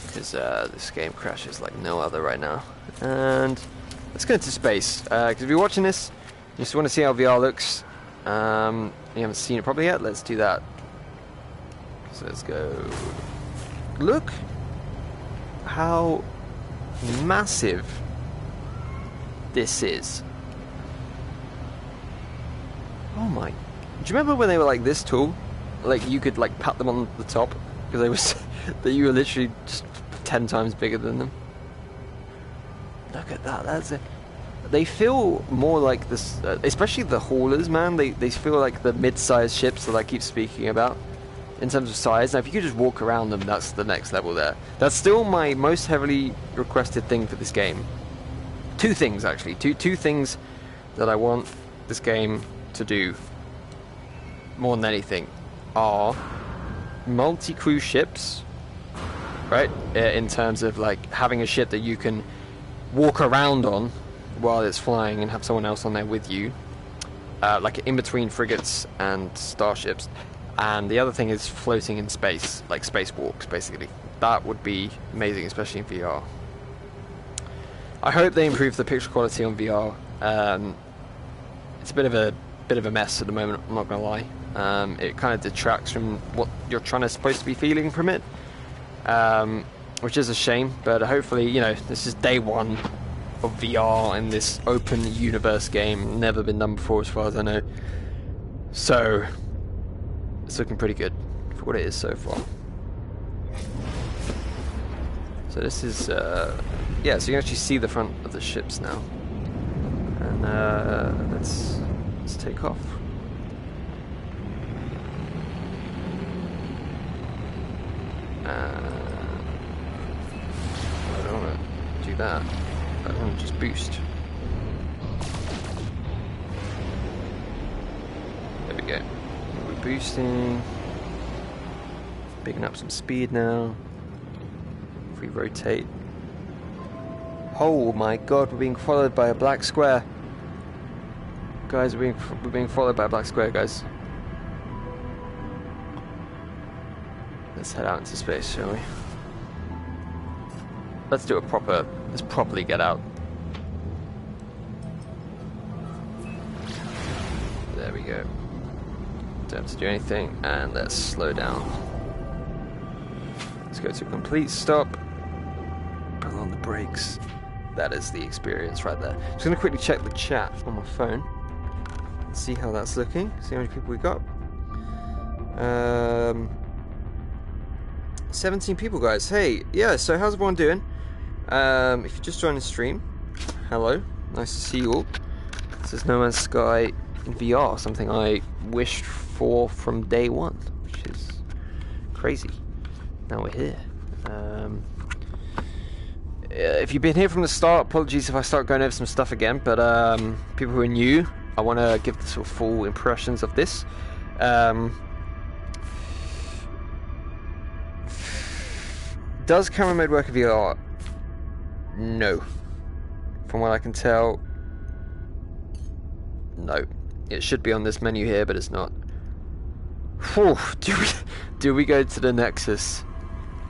Because this game crashes like no other right now. And let's go into space. Because if you're watching this, you just want to see how VR looks. You haven't seen it probably yet. Let's do that. So let's go. Look how massive this is. Oh my. Do you remember when they were like this tall? Like you could like pat them on the top because they was that you were literally just 10 times bigger than them. Look at that. That's it. They feel more like this, especially the haulers, man. They feel like the mid-sized ships that I keep speaking about. In terms of size. Now if you could just walk around them, that's the next level there. That's still my most heavily requested thing for this game. Two things actually. Two things that I want this game to do more than anything are multi-crew ships, right? In terms of like having a ship that you can walk around on while it's flying and have someone else on there with you. Like in between frigates and starships. And the other thing is floating in space, like spacewalks, basically. That would be amazing, especially in VR. I hope they improve the picture quality on VR. It's a bit of a mess at the moment. I'm not gonna lie. It kind of detracts from what you're supposed to be feeling from it, which is a shame. But hopefully, you know, this is day one of VR in this open universe game. Never been done before, as far as I know. So. It's looking pretty good for what it is so far. So this is, yeah, so you can actually see the front of the ships now. And let's take off. I don't want to do that. I want to just boost. There we go. Boosting, picking up some speed now. If we rotate, oh my god, we're being followed by a black square, guys. We're being followed by a black square, guys. Let's head out into space, shall we? Let's do let's properly get out. There we go. Don't have to do anything, and let's slow down. Let's go to a complete stop. Put on the brakes. That is the experience right there. Just gonna quickly check the chat on my phone. See how that's looking. See how many people we got. 17 people, guys. Hey, yeah. So how's everyone doing? If you just joined the stream, hello. Nice to see you all. This is No Man's Sky in VR, something I wished for from day one, which is crazy. Now we're here. If you've been here from the start, apologies if I start going over some stuff again, but people who are new, I want to give the sort of full impressions of this. Does camera mode work in VR? No. From what I can tell, no. It should be on this menu here, but it's not. Whew, do we go to the Nexus?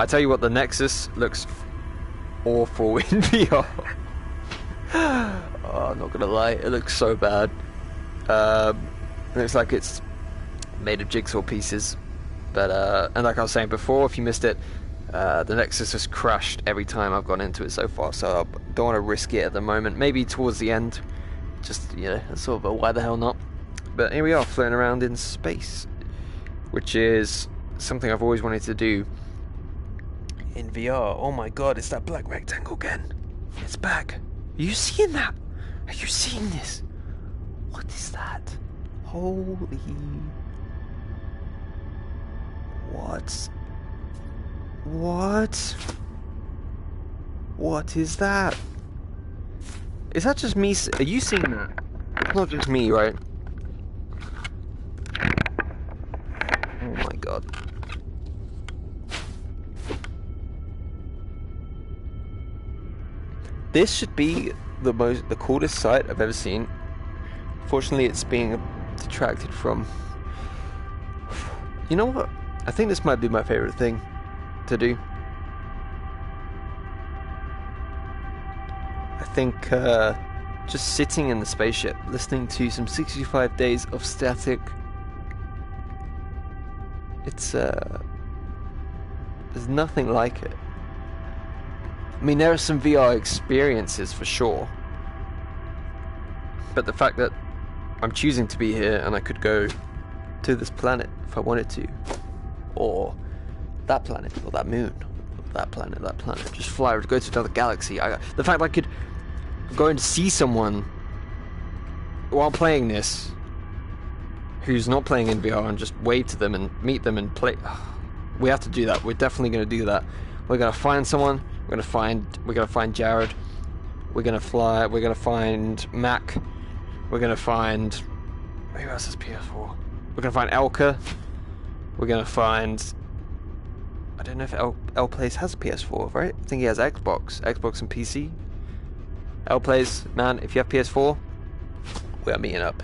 I tell you what, the Nexus looks awful in VR. Oh, I'm not gonna lie, it looks so bad. It looks like it's made of jigsaw pieces. But and like I was saying before, if you missed it, the Nexus has crashed every time I've gone into it so far, so I don't want to risk it at the moment. Maybe towards the end, just, you know, sort of a why the hell not. But here we are, floating around in space, which is something I've always wanted to do in VR. Oh my god, it's that black rectangle again. It's back. Are you seeing that? Are you seeing this? What is that? Holy... What? What is that? Is that just me? Are you seeing that? It's not just me, right? Oh my god. This should be the coolest sight I've ever seen. Fortunately, it's being detracted from. You know what? I think this might be my favorite thing to do. I think just sitting in the spaceship, listening to some 65 days of static. It's there's nothing like it. I mean, there are some VR experiences for sure, but the fact that I'm choosing to be here and I could go to this planet if I wanted to, or that planet, or that moon, or that planet, just fly, or go to another galaxy. The fact that I could go and see someone while playing this who's not playing in VR and just wave to them and meet them and play. We have to do that. We're definitely going to do that. We're going to find someone. We're going to find Jared. We're going to fly. We're going to find Mac. We're going to find... Who else has PS4? We're going to find Elka. We're going to find... I don't know if L Plays has a PS4, right? I think he has Xbox and PC. L Plays, man, if you have PS4, we are meeting up.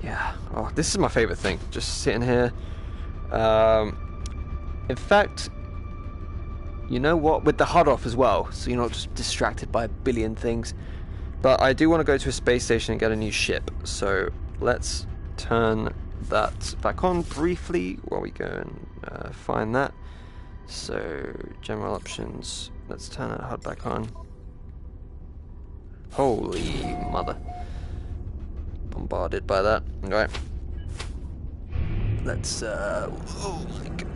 Yeah. Oh, this is my favorite thing. Just sitting here. In fact, you know what? With the HUD off as well, so you're not just distracted by a billion things. But I do want to go to a space station and get a new ship. So let's turn that back on briefly while we go and find that. So general options. Let's turn that HUD back on. Holy mother. Bombarded by that. Alright. Let's oh my god.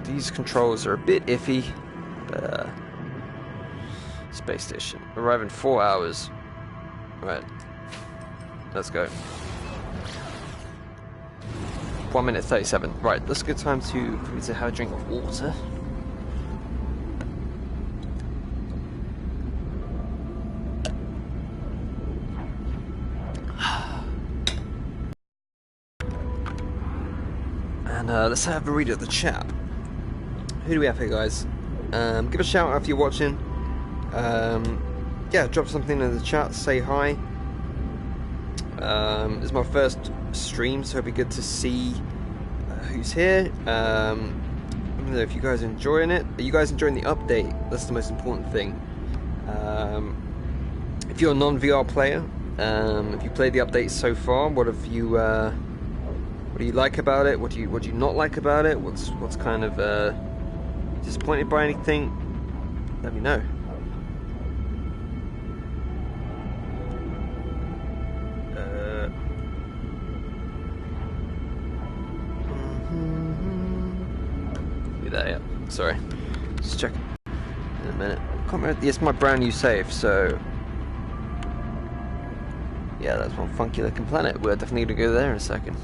These controls are a bit iffy, but space station. Arrive in 4 hours. Right. Let's go. 1 minute 37. Right, that's a good time for me to have a drink of water. And let's have a read of the chat. Who do we have here, guys? Give a shout out if you're watching. Yeah, drop something in the chat, say hi. It's my first stream, so it'll be good to see who's here. I don't know if you guys are enjoying it. Are you guys enjoying the update? That's the most important thing. If you're a non-VR player, if you played the update so far, what do you like about it? What do you not like about it? What's kind of disappointed by anything? Let me know. Be there, yeah. Sorry. Just check in a minute. Can't remember. It's my brand new save, so yeah, that's one funky looking planet. We're definitely gonna go there in a second.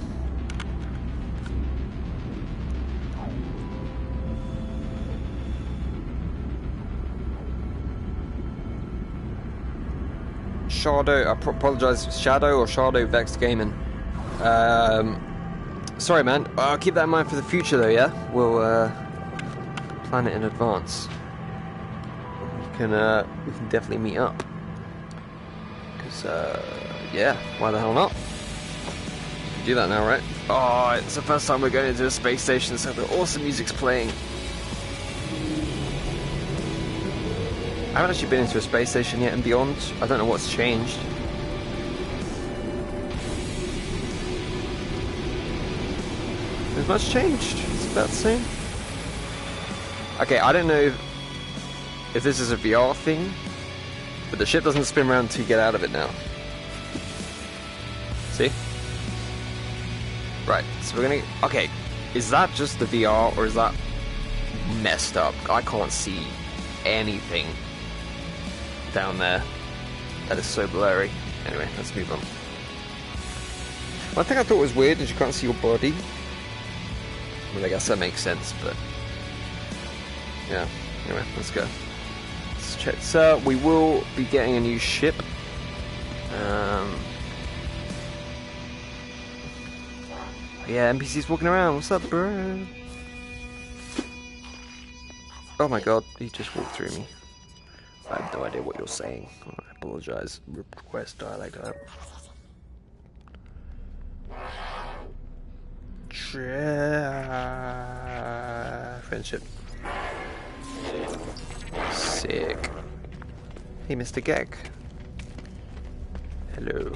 Shadow. I apologize, Shadow or Shadow Vex Gaming. Sorry, man. I'll keep that in mind for the future, though. Yeah, we'll plan it in advance. We can definitely meet up. Cause yeah, why the hell not? We can do that now, right? Oh, it's the first time we're going into a space station, so the awesome music's playing. I haven't actually been into a space station yet and beyond. I don't know what's changed. There's much changed. It's about the same. Okay, I don't know if this is a VR thing, but the ship doesn't spin around until you get out of it now. See? Right, so we're gonna... Okay, is that just the VR, or is that messed up? I can't see anything down there. That is so blurry. Anyway, let's move on. One thing I thought was weird is you can't see your body. Well, I guess that makes sense, but... yeah, anyway, let's go. Let's check this out. We will be getting a new ship. Yeah, NPC's walking around. What's up, bro? Oh my god, he just walked through me. I have no idea what you're saying. I apologize. Request dialect out. Friendship. Sick. Hey, Mr. Gek. Hello.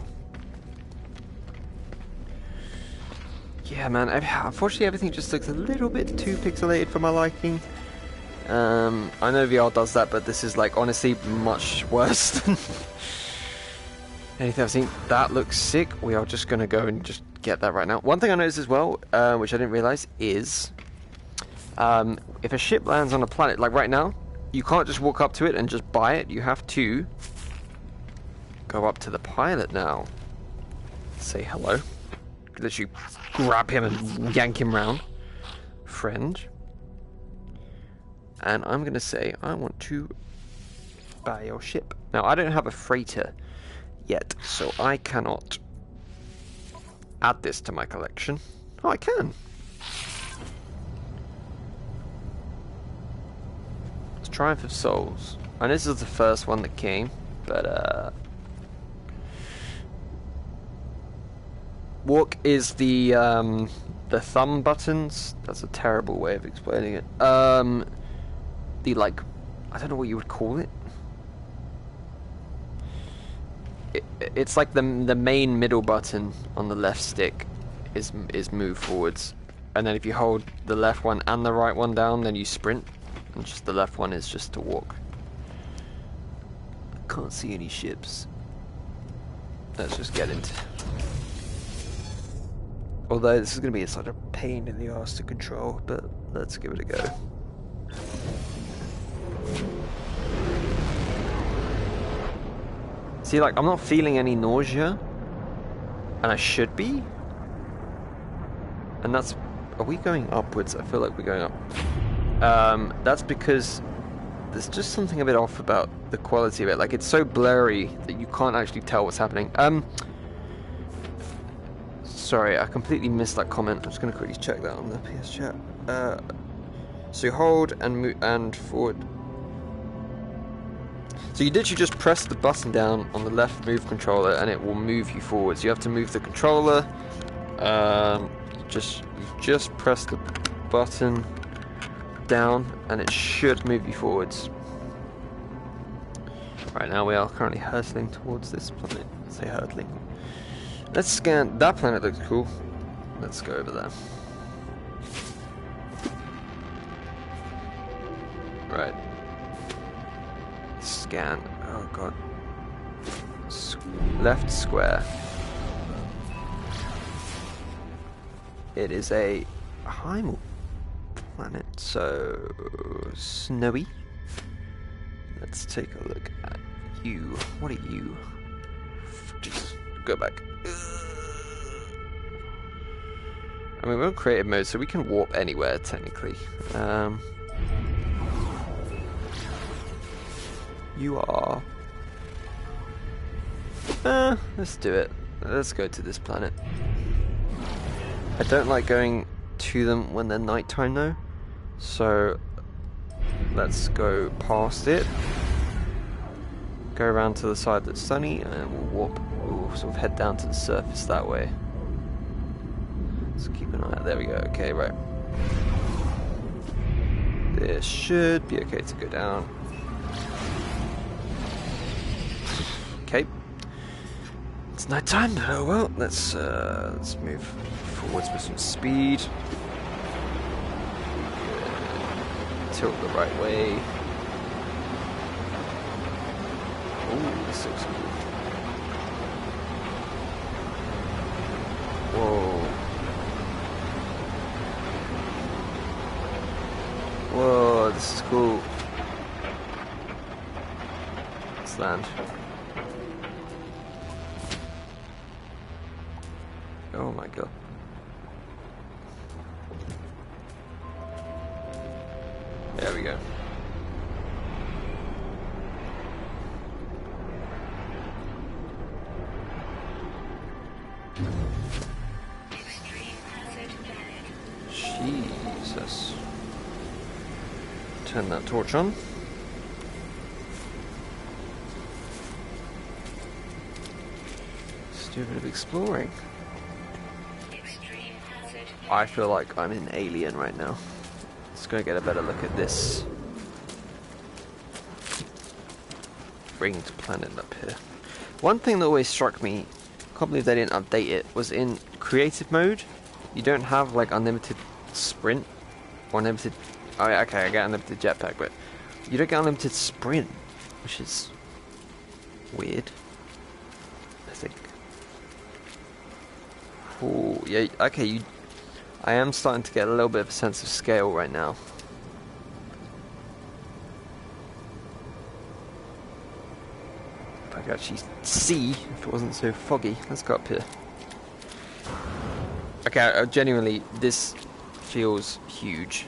Yeah, man. Unfortunately, everything just looks a little bit too pixelated for my liking. I know VR does that, but this is like honestly much worse than anything I've seen. That looks sick. We are just gonna go and just get that right now. One thing I noticed as well, which I didn't realize, is if a ship lands on a planet, like right now, you can't just walk up to it and just buy it. You have to go up to the pilot now, say hello, literally grab him and yank him round, friend. And I'm going to say, I want to buy your ship. Now, I don't have a freighter yet, so I cannot add this to my collection. Oh, I can. It's Triumph of Souls. And this is the first one that came, but, walk is the thumb buttons. That's a terrible way of explaining it. The, like, I don't know what you would call it. It's like the main middle button on the left stick is move forwards, and then if you hold the left one and the right one down, then you sprint, and just the left one is just to walk. I can't see any ships. Let's just get into. Although this is going to be such a pain in the arse to control, but let's give it a go. See, like, I'm not feeling any nausea, and I should be. And that's... Are we going upwards? I feel like we're going up. That's because there's just something a bit off about the quality of it. Like, it's so blurry that you can't actually tell what's happening. Sorry, I completely missed that comment. I'm just going to quickly check that on the PS chat. So you hold and move and forward. So you literally just press the button down on the left move controller and it will move you forwards. You have to move the controller. You just press the button down and it should move you forwards. Right now we are currently hurtling towards this planet. Let's say hurtling. Let's scan. That planet looks cool. Let's go over there. Right. Scan. Oh god. Left square. It is a Heimel planet, so snowy. Let's take a look at you. What are you? Just go back. I mean, we're in creative mode, so we can warp anywhere technically. You are Let's do it. Let's go to this planet. I don't like going to them when they're nighttime though, so let's go past it, go around to the side that's sunny, and we'll sort of head down to the surface that way. Let's keep an eye out. There we go. Okay, right. This should be okay to go down. Okay. It's night time. Oh well. Let's move forwards with some speed. Tilt the right way. Ooh, this looks cool. Whoa. Whoa, this is cool. Let's land. Oh my god. There we go. Jesus. Turn that torch on. Let's do a bit of exploring. I feel like I'm an alien right now. Let's go get a better look at this ringed planet up here. One thing that always struck me, I can't believe they didn't update it, was in creative mode, you don't have like unlimited sprint or unlimited... Oh yeah, okay, I get unlimited jetpack, but you don't get unlimited sprint, which is weird, I think. Oh, yeah, okay, I am starting to get a little bit of a sense of scale right now. If I could actually see if it wasn't so foggy. Let's go up here. Okay, genuinely, this feels huge.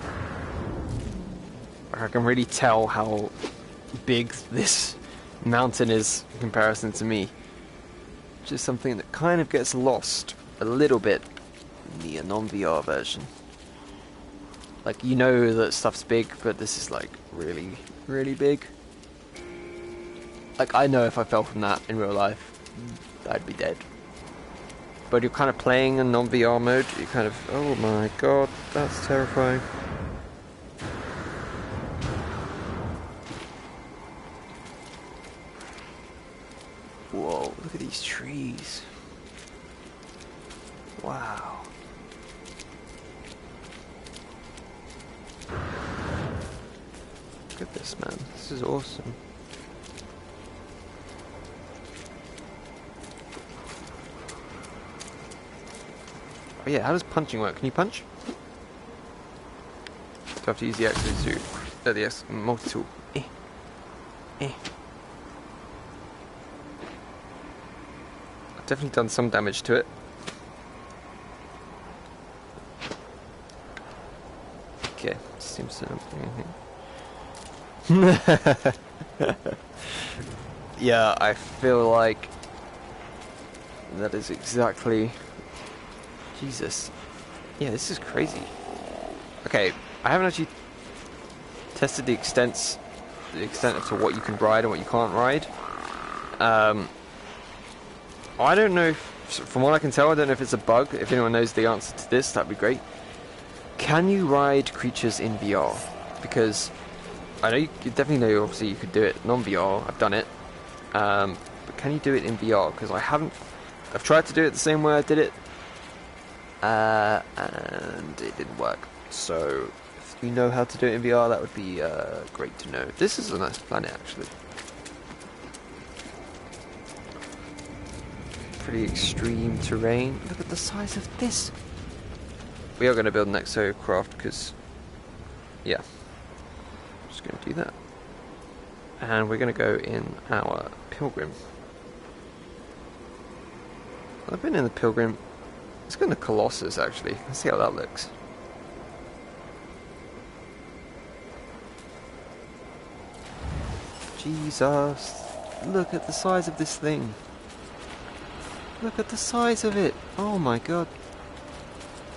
I can really tell how big this mountain is in comparison to me. Which is something that kind of gets lost a little bit in the non-VR version. Like, you know that stuff's big, but this is like really, really big. Like, I know if I fell from that in real life, I'd be dead. But you're kind of playing in non-VR mode, you kind of, oh my god, that's terrifying. Whoa, look at these trees. Wow. Look at this, man. This is awesome. Oh yeah, how does punching work? Can you punch? Do I have to use the X multi-tool? I've definitely done some damage to it. Okay, seems to... Yeah, I feel like that is exactly... Jesus. Yeah, this is crazy. Okay, I haven't actually tested the extent of to what you can ride and what you can't ride. I don't know if, from what I can tell, I don't know if it's a bug. If anyone knows the answer to this, that'd be great. Can you ride creatures in VR? Because I know you definitely know, obviously, you could do it non-VR. I've done it. But can you do it in VR? Because I haven't... I've tried to do it the same way I did it. And it didn't work. So, if you know how to do it in VR, that would be great to know. This is a nice planet, actually. Pretty extreme terrain. Look at the size of this. We are going to build an exocraft because, yeah, I'm just going to do that. And we're going to go in our Pilgrim. I've been in the Pilgrim. Let's go in the Colossus, actually. Let's see how that looks. Jesus, look at the size of this thing. Look at the size of it. Oh my god.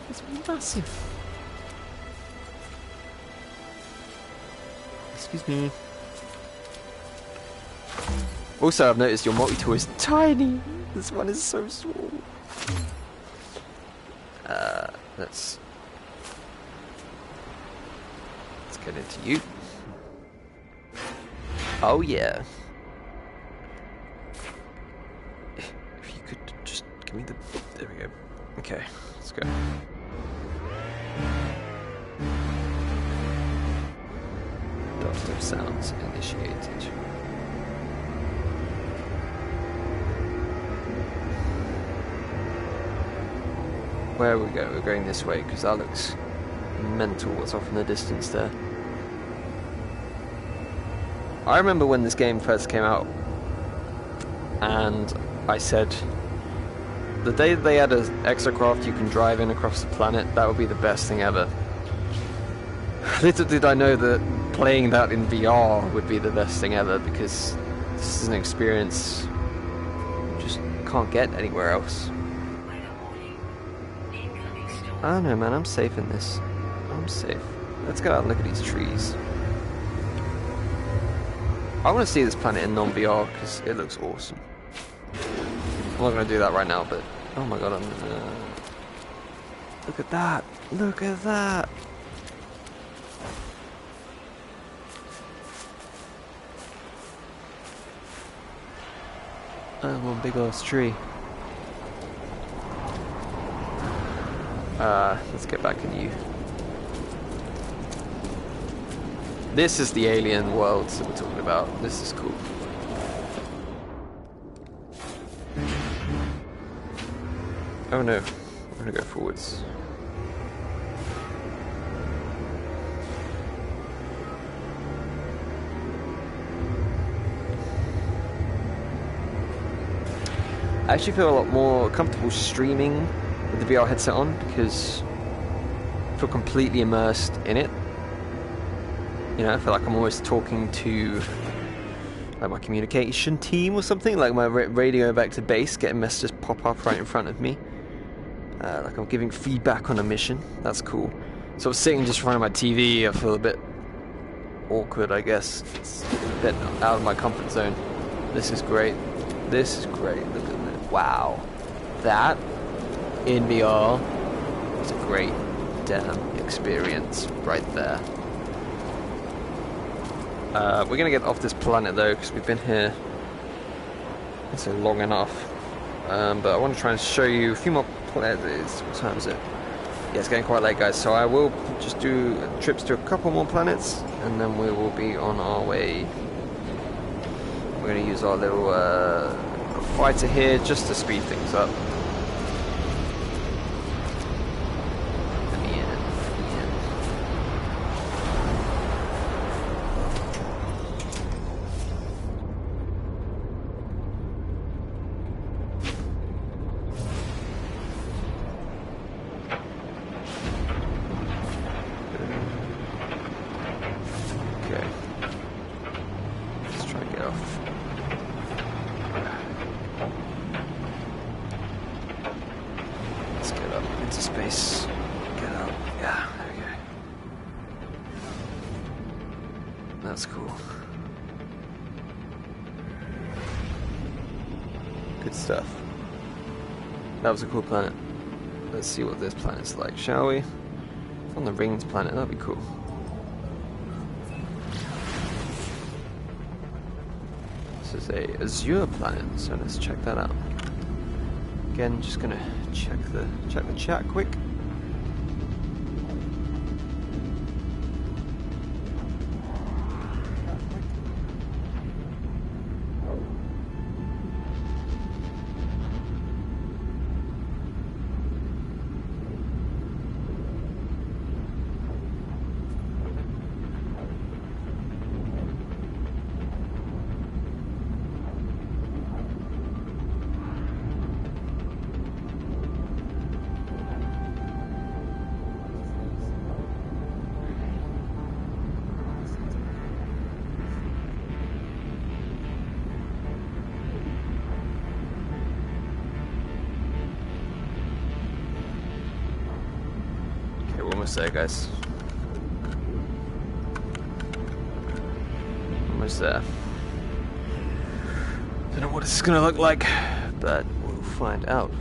It's massive. Excuse me. Also, I've noticed your multi-tool is tiny. This one is so small. Let's get into you. Oh yeah. If you could just give me the... There we go. Okay, let's go. Dubstep sounds initiated. Where we go? We're going this way because that looks mental. What's off in the distance there? I remember when this game first came out, and I said the day they had an exocraft you can drive in across the planet, that would be the best thing ever. Little did I know that playing that in VR would be the best thing ever, because this is an experience you just can't get anywhere else. I don't know, man, I'm safe in this. I'm safe. Let's go out and look at these trees. I want to see this planet in non-VR because it looks awesome. I'm not going to do that right now, but oh my god, look at that! Look at that! Oh, one big ass tree. Let's get back in you. This is the alien world that we're talking about. This is cool. Oh no, I'm gonna go forwards. I actually feel a lot more comfortable streaming with the VR headset on because I feel completely immersed in it. You know, I feel like I'm always talking to like my communication team or something, like my radio back to base, getting messages pop up right in front of me. Like I'm giving feedback on a mission. That's cool. So sitting just in front of my TV, I feel a bit awkward, I guess. It's a bit out of my comfort zone. This is great. This is great. Look at that. Wow. That in VR is a great damn experience right there. We're gonna get off this planet though, because we've been here so long enough. But I want to try and show you a few more planets. What time is it? Yeah, it's getting quite late, guys. So I will just do trips to a couple more planets, and then we will be on our way. We're gonna use our little fighter here just to speed things up. That's cool. Good stuff. That was a cool planet. Let's see what this planet's like, shall we? It's on the Rings planet, that'd be cool. This is a Azure planet, so let's check that out. Again, just gonna check the chat quick. Almost there, guys. Almost there. Don't know what this is gonna look like, but we'll find out.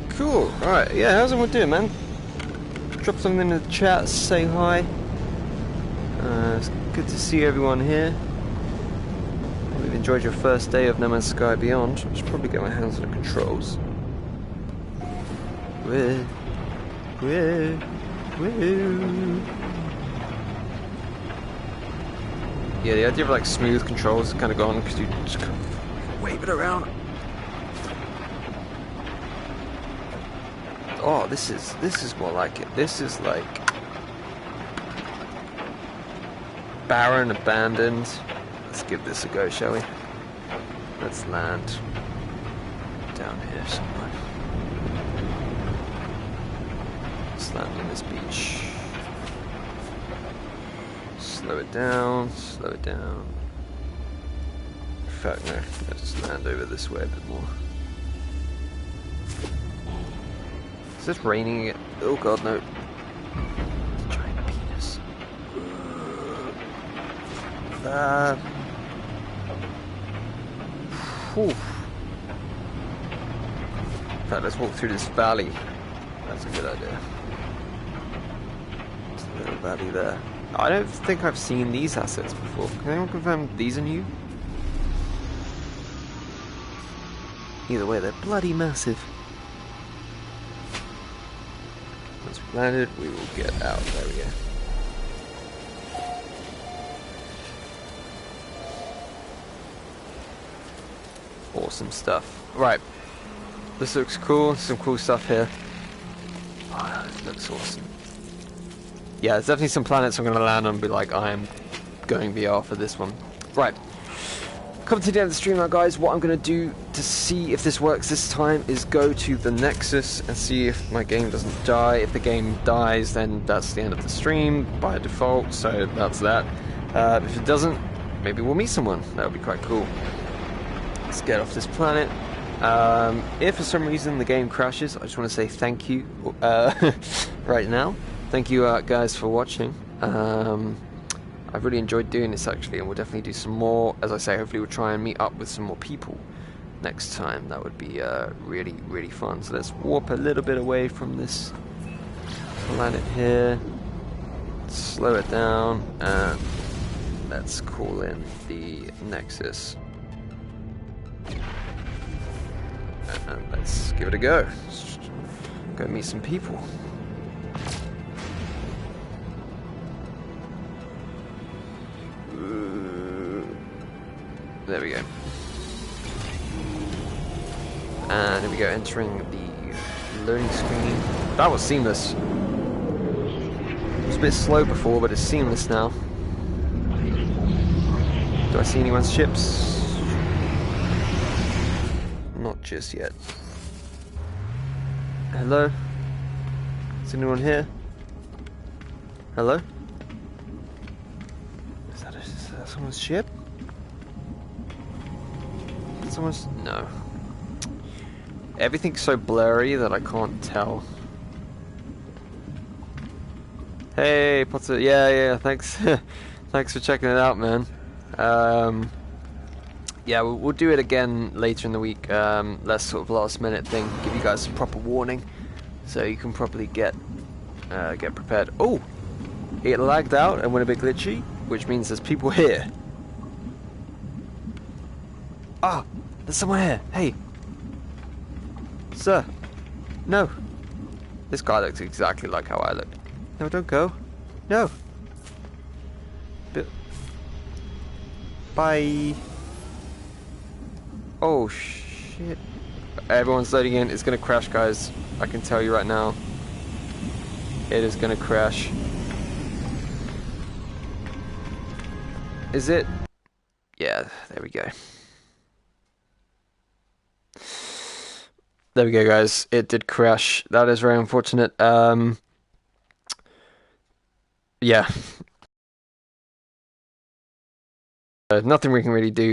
Cool. Alright, yeah, how's everyone doing, man? Drop something in the chat, say hi. It's good to see everyone here. We've enjoyed your first day of No Man's Sky Beyond. I should probably get my hands on the controls. Woo. Yeah, the idea of like smooth controls is kind of gone because you just kind of wave it around. Oh, this is more like it. This is like barren, abandoned. Let's give this a go, shall we? Let's land down here somewhere. Let's land on this beach. Slow it down, slow it down. In fact, no, let's land over this way a bit more. Is this raining again? Oh god, no. Giant penis. Whew. In fact, let's walk through this valley. That's a good idea. There's a little valley there. I don't think I've seen these assets before. Can anyone confirm these are new? Either way, they're bloody massive. Once we've landed, we will get out. There we go. Awesome stuff. Right. This looks cool. Some cool stuff here. Oh, this looks awesome. Yeah, there's definitely some planets I'm going to land on and be like, I am going VR for this one. Right. Coming to the end of the stream now, guys. What I'm going to do to see if this works this time is go to the Nexus and see if my game doesn't die. If the game dies, then that's the end of the stream by default, so that's that. If it doesn't, maybe we'll meet someone. That would be quite cool. Let's get off this planet. If for some reason the game crashes, I just want to say thank you right now. Thank you guys for watching. I've really enjoyed doing this actually, and we'll definitely do some more. As I say, hopefully we'll try and meet up with some more people next time. That would be really, really fun. So let's warp a little bit away from this planet here. Slow it down, and let's call in the Nexus. And let's give it a go. Let's go meet some people. There we go. And here we go, entering the loading screen. That was seamless. It was a bit slow before, but it's seamless now. Do I see anyone's ships? Not just yet. Hello? Is anyone here? Hello? Is that someone's ship? Someone's... No. Everything's so blurry that I can't tell. Hey, Potter. Yeah, thanks. Thanks for checking it out, man. Yeah, we'll do it again later in the week. Less sort of last minute thing. Give you guys some proper warning, so you can properly get prepared. Oh, it lagged out and went a bit glitchy, which means there's people here. Ah, there's someone here. Hey, sir. No, this guy looks exactly like how I look. No, don't go. No. Bye. Oh shit. Everyone's loading in. It's gonna crash, guys. I can tell you right now. It is gonna crash. Is it? Yeah, there we go. There we go, guys. It did crash. That is very unfortunate. Yeah. Nothing we can really do.